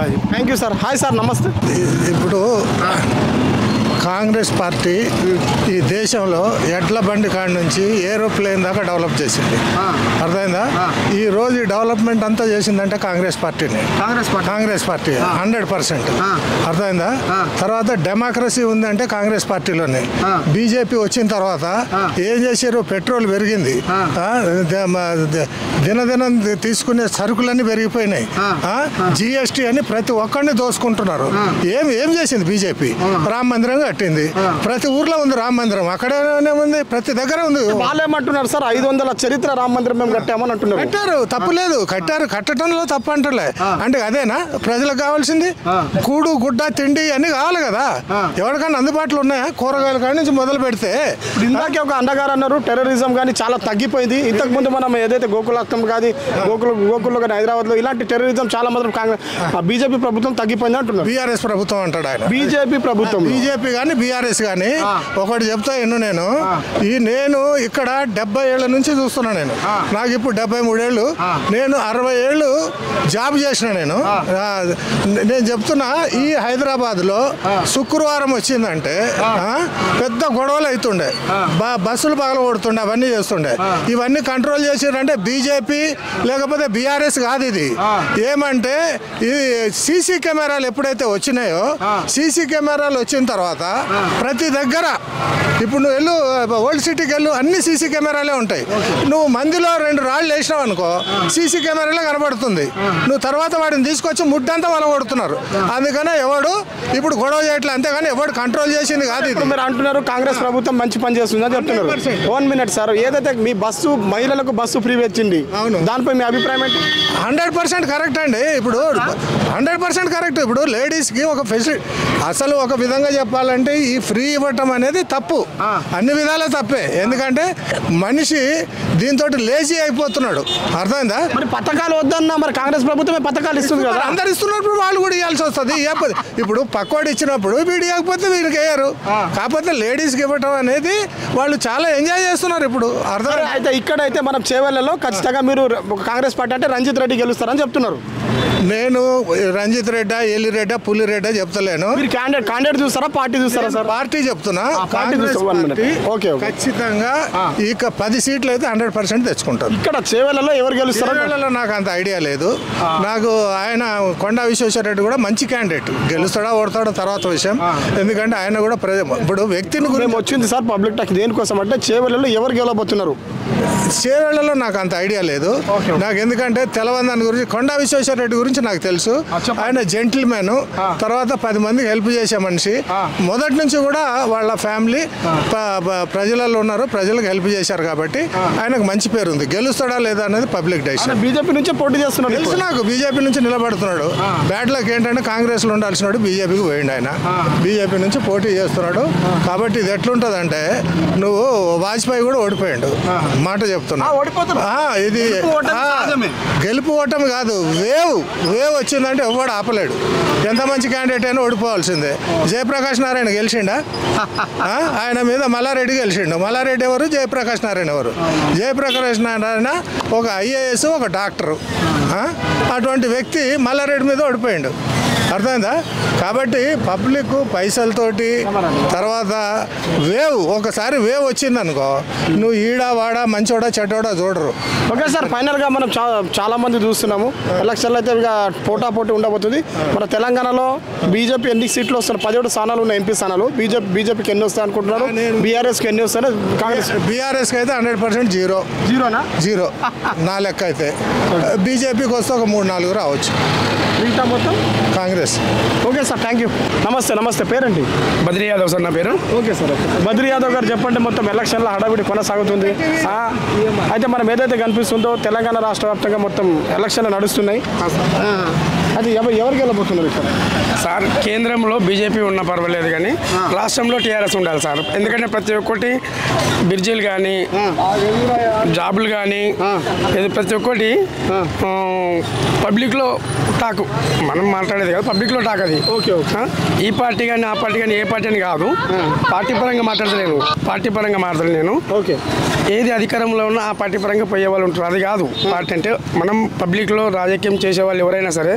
అది. Thank you sir. Hi sir, నమస్తే. ఇప్పుడు కాంగ్రెస్ పార్టీ ఈ దేశంలో ఎడ్ల బండి కాడ నుంచి ఏరోప్లేన్ దాకా డెవలప్ చేసింది. అర్థమైందా? ఈ రోజు ఈ డెవలప్మెంట్ అంతా చేసిందంటే కాంగ్రెస్ పార్టీని. కాంగ్రెస్ పార్టీ 100%. అర్థమైందా? తర్వాత డెమోక్రసీ ఉందంటే కాంగ్రెస్ పార్టీలోనే. బీజేపీ వచ్చిన తర్వాత ఏం చేశారు? పెట్రోల్ పెరిగింది, దినదినం తీసుకునే సరుకులన్నీ పెరిగిపోయినాయి, జిఎస్టీ అని ప్రతి ఒక్కరిని దోసుకుంటున్నారు. ఏం చేసింది బీజేపీ? రామ మందిరం కట్టింది, ప్రతి ఊర్లో ఉంది రామ మందిరం, అక్కడనే ఉంది, ప్రతి దగ్గర ఉంది. వాళ్ళేమంటున్నారు సార్, 500 చరిత్ర రామ మందిరం మేము కట్టామని అంటున్నారు. కట్టారు, తప్పులేదు, కట్టడంలో తప్పు అంటలే. అంటే అదేనా ప్రజలకు కావాల్సింది? కూడు గుడ్డ తిండి అన్ని కావాలి కదా. ఎవరికైనా అందుబాటులో ఉన్నాయా? కూరగాయల కాడి నుంచి మొదలు పెడితే. ఇందాకే ఒక అన్నగారు అన్నారు టెర్రరిజం కానీ చాలా తగ్గిపోయింది. ఇంతకుముందు మనం ఏదైతే గోకులాష్టం కానీ గోకుల్లో కానీ హైదరాబాద్లో ఇలాంటి టెర్రరిజం చాలా మాత్రం బీజేపీ ప్రభుత్వం తగ్గిపోయింది అంటున్నారు. బీఆర్ఎస్ ప్రభుత్వం అంటాడు ఆయన. బీజేపీ ప్రభుత్వం, బీజేపీ కానీ బీఆర్ఎస్ కానీ ఒకటి చెప్తా ఎన్ను. నేను ఇక్కడ 70 ఏళ్ల నుంచి చూస్తున్నా. నాకు ఇప్పుడు 73 ఏళ్ళు. నేను 60 ఏళ్ళు జాబ్ చేసిన. నేను చెప్తున్నా, ఈ హైదరాబాద్లో శుక్రవారం వచ్చిందంటే పెద్ద గొడవలు అవుతుండే, బస్సులు పగలగొడుతుండే, అవన్నీ చేస్తుండే. ఇవన్నీ కంట్రోల్ చేసారంటే బీజేపీ లేకపోతే బీఆర్ఎస్ కాదు. ఇది ఏమంటే ఇది సీసీ కెమెరాలు ఎప్పుడైతే వచ్చినాయో, సీసీ కెమెరాలు వచ్చిన తర్వాత ప్రతి దగ్గర ఇప్పుడు నువ్వు వెళ్ళు ఓల్డ్ సిటీకి వెళ్ళు, అన్ని సీసీ కెమెరాలే ఉంటాయి. నువ్వు మందిలో 2 రాళ్ళు వేసినావు అనుకో, సీసీ కెమెరాలే కనబడుతుంది. నువ్వు తర్వాత వాడిని తీసుకొచ్చి ముడ్డంతా వాళ్ళ కొడుతున్నారు. అందుకనే ఎవడు ఇప్పుడు గొడవ చేయట్లేదు, అంతేగాని ఎవడు కంట్రోల్ చేసింది కాదు. ఇది మీరు అంటున్నారు కాంగ్రెస్ ప్రభుత్వం మంచి పని చేస్తుందని చెప్తున్నారు. 1 మినిట్ సార్, ఏదైతే మీ బస్సు మహిళలకు బస్సు ఫ్రీ వచ్చింది, దానిపై మీ అభిప్రాయం ఏంటి? 100% కరెక్ట్ అండి. ఇప్పుడు 100% కరెక్ట్. ఇప్పుడు లేడీస్కి ఒక ఫెసిలిటీ, అసలు ఒక విధంగా చెప్పాలంటే ఈ ఫ్రీ ఇవ్వటం అనేది తప్పు, అన్ని విధాలా తప్పే. ఎందుకంటే మనిషి దీంతో లేజీ అయిపోతున్నాడు. అర్థమైందా? మరి పథకాలు వద్దన్నా మరి కాంగ్రెస్ ప్రభుత్వమే పథకాలు ఇస్తుంది కదా. అందరు ఇస్తున్నప్పుడు వాళ్ళు కూడా ఇవ్వాల్సి వస్తుంది. ఇప్పుడు పక్కోడు ఇచ్చినప్పుడు వీడు ఇవ్వకపోతే వీడికి వేయరు. కాకపోతే లేడీస్కి ఇవ్వటం అనేది వాళ్ళు చాలా ఎంజాయ్ చేస్తున్నారు ఇప్పుడు. అర్థం అయితే ఇక్కడైతే మనం చేవెళ్లలో ఖచ్చితంగా మీరు కాంగ్రెస్ పార్టీ అంటే రంజిత్ రెడ్డి గెలుస్తారని చెప్తున్నారు. నేను రంజిత్ రెడ్డి, ఎల్లిరెడ్డి, పుల్లిరెడ్డి చెప్తలేను. మీరు క్యాండిడేట్ చూస్తారా, పార్టీ చూస్తారా సార్? పార్టీ చెప్తున్నా. ఓకే, ఖచ్చితంగా ఇక 10 సీట్లు అయితే 100% తెచ్చుకుంటారు. ఇక్కడ చేవెళ్లలో ఎవరు గెలుస్తారు? చేవెళ్లలో నాకు అంత ఐడియా లేదు. నాకు ఆయన కొండా విశ్వేశ్వరరెడ్డి కూడా మంచి క్యాండిడేట్. గెలుస్తాడా ఓడతాడో తర్వాత విషయం. ఎందుకంటే ఆయన కూడా ఇప్పుడు వ్యక్తిని గురించి వచ్చింది సార్ పబ్లిక్ టాక్ దేనికోసం అంటే చేవెళ్లలో ఎవరు గెలవబోతున్నారు? చేవెళ్లలో నాకు అంత ఐడియా లేదు. నాకు ఎందుకంటే తెలవందాని గురించి, కొండా విశ్వేశ్వరరెడ్డి గురించి నాకు తెలుసు. ఆయన జెంటిల్మెన్, తర్వాత 10 మందికి హెల్ప్ చేసే మనిషి. మొదటి నుంచి కూడా వాళ్ళ ఫ్యామిలీ ప్రజలలో ఉన్నారు, ప్రజలకు హెల్ప్ చేశారు కాబట్టి ఆయనకు మంచి పేరు ఉంది. గెలుస్తాడా లేదా అనేది పబ్లిక్ డెసిషన్. బీజేపీ నుంచి పోటీ చేస్తున్నాడు. తెలుసు నాకు, బీజేపీ నుంచి నిలబడుతున్నాడు. బ్యాడ్ లక్ ఏంటంటే కాంగ్రెస్లో ఉండాల్సినాడు, బీజేపీకి పోయిండు. ఆయన బీజేపీ నుంచి పోటీ చేస్తున్నాడు. కాబట్టి ఇది ఎట్లుంటుందంటే, నువ్వు వాజ్పేయి కూడా ఓడిపోయాడు, మాట చెప్తున్నా. ఓడిపోతారు. ఇది గెలుపు ఓటమి కాదు, వేవ్ వచ్చిందంటే ఎవడు ఆపలేడు. ఎంత మంచి క్యాండిడేట్ అయినా ఓడిపోవాల్సిందే. జయప్రకాష్ నారాయణ గెలిచిండా? ఆయన మీద మల్లారెడ్డి గెలిచిండు. మల్లారెడ్డి ఎవరు, జయప్రకాష్ నారాయణ ఎవరు? జయప్రకాష్ నారాయణ ఒక ఐఏఎస్, ఒక డాక్టరు. అటువంటి వ్యక్తి మల్లారెడ్డి మీద ఓడిపోయిండు. అర్థమైందా? కాబట్టి పబ్లిక్ పైసలతోటి తర్వాత ఒకసారి వేవ్ వచ్చిందనుకో, నువ్వు ఈడా వాడా మంచోడా చెడ్డోడా చూడరు. ఓకే సార్, ఫైనల్గా మనం చాలా మంది చూస్తున్నాము. ఎలక్షన్లు అయితే ఇక పోటాపోటీ ఉండబోతుంది. మన తెలంగాణలో బీజేపీ ఎన్ని సీట్లు వస్తున్నాయి? 17 స్థానాలు ఉన్నాయి, ఎంపీ స్థానాలు. బీజేపీకి ఎన్ని వస్తాయి అనుకుంటున్నారు? బీఆర్ఎస్కి ఎన్ని వస్తాయి? కాంగ్రెస్ బీఆర్ఎస్కి అయితే 100% జీరో నా లెక్క అయితే. బీజేపీకి వస్తే ఒక 3-4 రావచ్చు. మిగతా మొత్తం Congress. Okay sir, thank you. నమస్తే, పేరేంటి? బద్రీ యాదవ్ సార్ నా పేరు. ఓకే సార్, బద్రీ యాదవ్ గారు చెప్పండి, మొత్తం ఎలక్షన్ల హడావిడి కొనసాగుతుంది. అయితే మనం ఏదైతే కనిపిస్తుందో తెలంగాణ రాష్ట్ర వ్యాప్తంగా మొత్తం ఎలక్షన్లు నడుస్తున్నాయి. అది ఎవరికి వెళ్ళబోతున్నారు ఇక్కడ? సార్, కేంద్రంలో బీజేపీ ఉన్నా పర్వాలేదు కానీ రాష్ట్రంలో టీఆర్ఎస్ ఉండాలి సార్. ఎందుకంటే ప్రతి ఒక్కటి బ్రిడ్జిలు కానీ జాబులు కానీ ప్రతి ఒక్కటి పబ్లిక్లో టాకు, మనం మాట్లాడేది కాదు, పబ్లిక్లో టాక్ అది. ఓకే. ఈ పార్టీ కానీ ఆ పార్టీ కానీ ఏ పార్టీ అని కాదు, పార్టీ పరంగా మాట్లాడలేను. ఓకే. ఏది అధికారంలో ఉన్నా ఆ పార్టీ పరంగా పోయే వాళ్ళు ఉంటారు, అది కాదు పార్టీ అంటే. మనం పబ్లిక్లో రాజకీయం చేసే వాళ్ళు ఎవరైనా సరే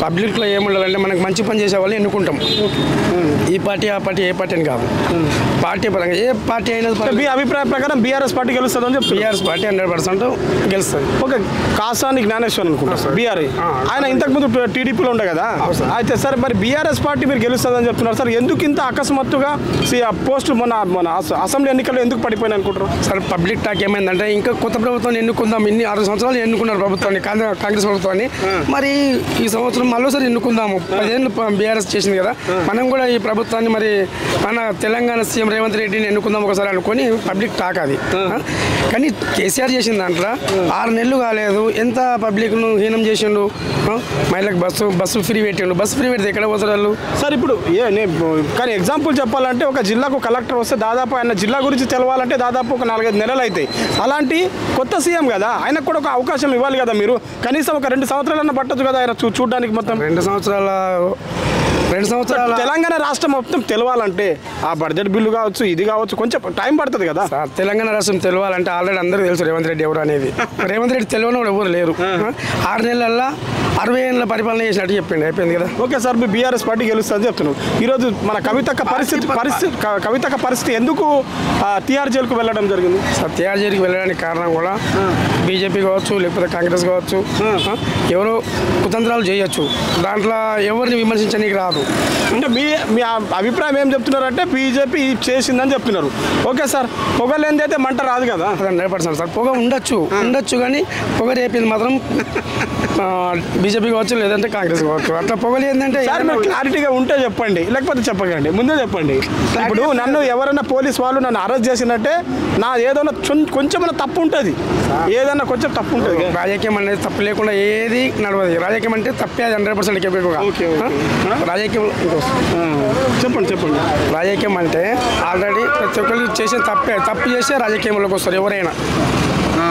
పబ్లిక్లో ఏముండాలంటే మనకు మంచి పని చేసే వాళ్ళు ఎన్నుకుంటాం. ఈ పార్టీ ఆ పార్టీ ఏ పార్టీ అని కాదు, పార్టీ పరంగా ఏ పార్టీ అయినా. మీ అభిప్రాయం ప్రకారం బీఆర్ఎస్ పార్టీ గెలుస్తుందని చెప్తారు? బీఆర్ఎస్ పార్టీ 100% గెలుస్తుంది. ఓకే. కాసాని జ్ఞానేశ్వర్ అనుకుంటా బీఆర్ఐ, ఆయన ఇంతకుముందు టీడీపీలో ఉండే కదా. అయితే సార్, మరి బీఆర్ఎస్ పార్టీ మీరు గెలుస్తుందని చెప్తున్నారు సార్, ఎందుకు ఇంత అకస్మాత్తుగా పోస్ట్ మన అసెంబ్లీ ఎన్నికల్లో ఎందుకు పడిపోయినాయి అనుకుంటారు సార్? పబ్లిక్ టాక్ ఏమైందంటే ఇంకా కొత్త ప్రభుత్వాన్ని ఎన్నుకుందాం, 6 సంవత్సరాలు ఎన్నుకున్నారు ప్రభుత్వాన్ని, కాంగ్రెస్ ప్రభుత్వాన్ని. మరి ఈ సంవత్సరం మరోసారి ఎన్నుకుందాము. 10 ఏళ్ళు బీఆర్ఎస్ చేసింది కదా, మనం కూడా ఈ ప్రభుత్వాన్ని మరి మన తెలంగాణ సీఎం రేవంత్ రెడ్డిని ఎన్నుకుందాం ఒకసారి అనుకొని పబ్లిక్ టాక్ అది. కానీ కేసీఆర్ చేసిన దాంట్లో 6 నెలలు కాలేదు, ఎంత పబ్లిక్ను హీనం చేసిండు. మహిళలకు బస్సు ఫ్రీ పెట్టిండు. బస్సు ఫ్రీ పెడితే ఎక్కడ పోతారు వాళ్ళు సార్? ఇప్పుడు కానీ ఎగ్జాంపుల్ చెప్పాలంటే ఒక జిల్లాకు కలెక్టర్ వస్తే దాదాపు ఆయన జిల్లా గురించి తెలవాలంటే దాదాపు ఒక 4-5 నెలలు అవుతాయి. అలాంటి కొత్త సీఎం కదా, ఆయనకు కూడా ఒక అవకాశం ఇవ్వాలి కదా మీరు. కనీసం ఒక 2 సంవత్సరాలన్నా పట్టచ్చు కదా ఆయన చూడడానికి. మొత్తం 2 సంవత్సరాల తెలంగాణ రాష్ట్రం మొత్తం తెలవాలంటే ఆ బడ్జెట్ బిల్లు కావచ్చు, ఇది కావచ్చు, కొంచెం టైం పడుతుంది కదా సార్. తెలంగాణ రాష్ట్రం తెలవాలంటే ఆల్రెడీ అందరికీ తెలుసు రేవంత్ రెడ్డి ఎవరు అనేది. రేవంత్ రెడ్డి తెలియని వాడు ఎవరు లేరు. 6 నెలల్లో 60 ఏళ్ళ పరిపాలన చేసినట్టు చెప్పిండు, అయిపోయింది కదా. ఓకే సార్, మీ బీఆర్ఎస్ పార్టీ గెలుస్తుందని చెప్తున్నాను. ఈరోజు మన కవితక్క పరిస్థితి ఎందుకు TR జైలుకు వెళ్ళడం జరిగింది సార్? TR జైలుకి వెళ్ళడానికి కారణం కూడా బీజేపీ కావచ్చు, లేకపోతే కాంగ్రెస్ కావచ్చు, ఎవరో కుతంత్రాలు చేయొచ్చు, దాంట్లో ఎవరిని విమర్శించడానికి రాదు. అంటే మీ అభిప్రాయం ఏం చెప్తున్నారంటే బీజేపీ చేసిందని చెప్తున్నారు. ఓకే సార్, పొగ లేనిది అయితే మంట రాదు కదా. 100% సార్, పొగ ఉండొచ్చు కానీ పొగ రేపింది మాత్రం బీజేపీ కావచ్చు, లేదంటే కాంగ్రెస్ కావచ్చు. అట్లా పొగలు ఏంటంటే క్లారిటీగా ఉంటే చెప్పండి, లేకపోతే చెప్పకండి, ముందే చెప్పండి. ఇప్పుడు నన్ను ఎవరైనా పోలీస్ వాళ్ళు నన్ను అరెస్ట్ చేసినట్టే నా ఏదైనా కొంచెం తప్పు ఉంటుంది, ఏదైనా కొంచెం తప్పు ఉంటుంది. రాజకీయం అనేది తప్పు లేకుండా ఏది నడవదు. రాజకీయం అంటే తప్పే, అది 100% ఎక్కువగా. రాజకీయం చెప్పండి. రాజకీయం అంటే ఆల్రెడీ ప్రతి ఒక్కరు చేసే తప్పు చేస్తే రాజకీయంలోకి వస్తారు ఎవరైనా.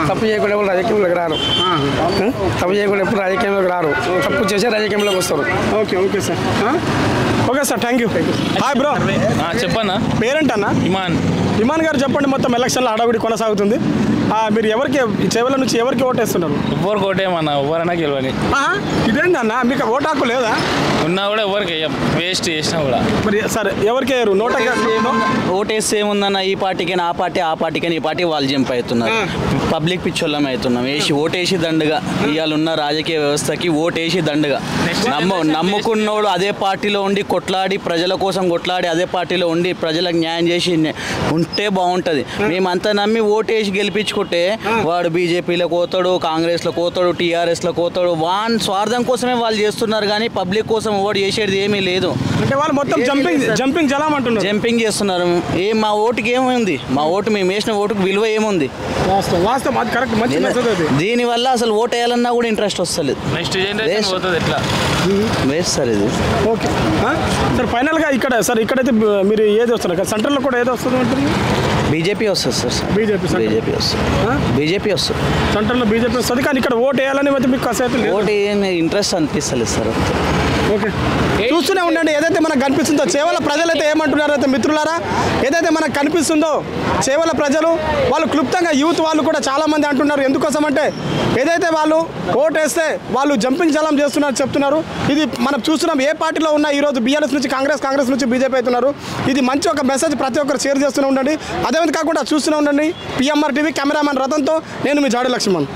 తప్పు చేయకుండా ఎప్పుడు రాజకీయంలోకి రారు. తప్పు చేయకుండా ఎప్పుడు రాజకీయంలోకి రారు. తప్పు చేసే రాజకీయంలోకి వస్తారు. Okay sir. Okay sir, thank you. Hi bro, చెప్పన్నా. పేరేంటన్నా? ఇమాన్ గారు చెప్పండి, మొత్తం ఎలక్షన్ల హడావిడి కొనసాగుతుంది. మీరు చెవుల నుంచి ఎవరికి ఓటేస్తున్నారు? ఎవరికి ఓటేమన్నా, ఎవరైనా గెలవని. ఇదేంటన్నా, మీకు ఓటు హక్కు లేదా? ఉన్నా కూడా ఎవరికి వేస్ట్ చేసినా కూడా. మరి సరే, ఎవరికి వేయరు? ఓటేస్తే ఏముందన్న, ఈ పార్టీకైనా ఆ పార్టీకైనా ఈ పార్టీ వాళ్ళు జంప్ అవుతున్నారు. పబ్లిక్ పిచ్చోళ్ళం అవుతున్నాం. ఓటేసి దండుగా ఇవాళ ఉన్న రాజకీయ వ్యవస్థకి ఓటేసి దండుగా నమ్ముకున్నోడు అదే పార్టీలో ఉండి కొట్లాడి, ప్రజల కోసం కొట్లాడి, అదే పార్టీలో ఉండి ప్రజలకు న్యాయం చేసి ఉంటే బాగుంటుంది. మేమంతా నమ్మి ఓటేసి గెలిపించుకుంటే వాడు బీజేపీలో కోతాడు, కాంగ్రెస్లో కోతాడు, టీఆర్ఎస్లో కోతాడు. వాన్ స్వార్థం కోసమే వాళ్ళు చేస్తున్నారు కానీ పబ్లిక్ కోసం ఓటు చేసేది ఏమీ లేదు. అంటే వాళ్ళు మొత్తం జంపింగ్ చేస్తున్నారు. మా ఓటుకి ఏముంది? మా ఓటు మేము వేసిన ఓటుకు విలువ ఏముంది? దీనివల్ల అసలు ఓటు వేయాలన్నా కూడా ఇంట్రెస్ట్ వస్తలేదు. నెక్స్ట్ జనరేషన్ ఎట్లా వేస్ట్ సార్ ఇది. ఓకే సార్, ఫైనల్గా ఇక్కడైతే మీరు ఏది వస్తున్నారు? సెంట్రల్లో కూడా ఏది వస్తుంది ఉంటుంది? బీజేపీ వస్తుంది సార్. బీజేపీ బీజేపీ వస్తుంది సెంటర్లో బీజేపీ వస్తుంది. కానీ ఇక్కడ ఓటు వేయాలని అయితే మీకు కాసేపు ఓటు ఇంట్రెస్ట్ అనిపిస్తలేదు సార్. ఓకే, చూస్తూనే ఉండండి. ఏదైతే మనకు కనిపిస్తుందో చేవల ప్రజలైతే ఏమంటున్నారో అయితే మిత్రులారా, ఏదైతే మనకు కనిపిస్తుందో చేవల ప్రజలు వాళ్ళు క్లుప్తంగా యూత్ వాళ్ళు కూడా చాలామంది అంటున్నారు. ఎందుకోసం అంటే ఏదైతే వాళ్ళు ఓటు వేస్తే వాళ్ళు జంపింగ్ జలం చేస్తున్నారు చెప్తున్నారు. ఇది మనం చూస్తున్నాం ఏ పార్టీలో ఉన్నా ఈరోజు బీఆర్ఎస్ నుంచి కాంగ్రెస్ నుంచి బీజేపీ అవుతున్నారు. ఇది మంచి ఒక మెసేజ్ ప్రతి ఒక్కరు షేర్ చేస్తూనే ఉండండి. అదేవిధంగా కాకుండా చూస్తూనే ఉండండి. పిఎంఆర్ టీవీ కెమెరామెన్ రతన్తో నేను మీ జాడి లక్ష్మణ్.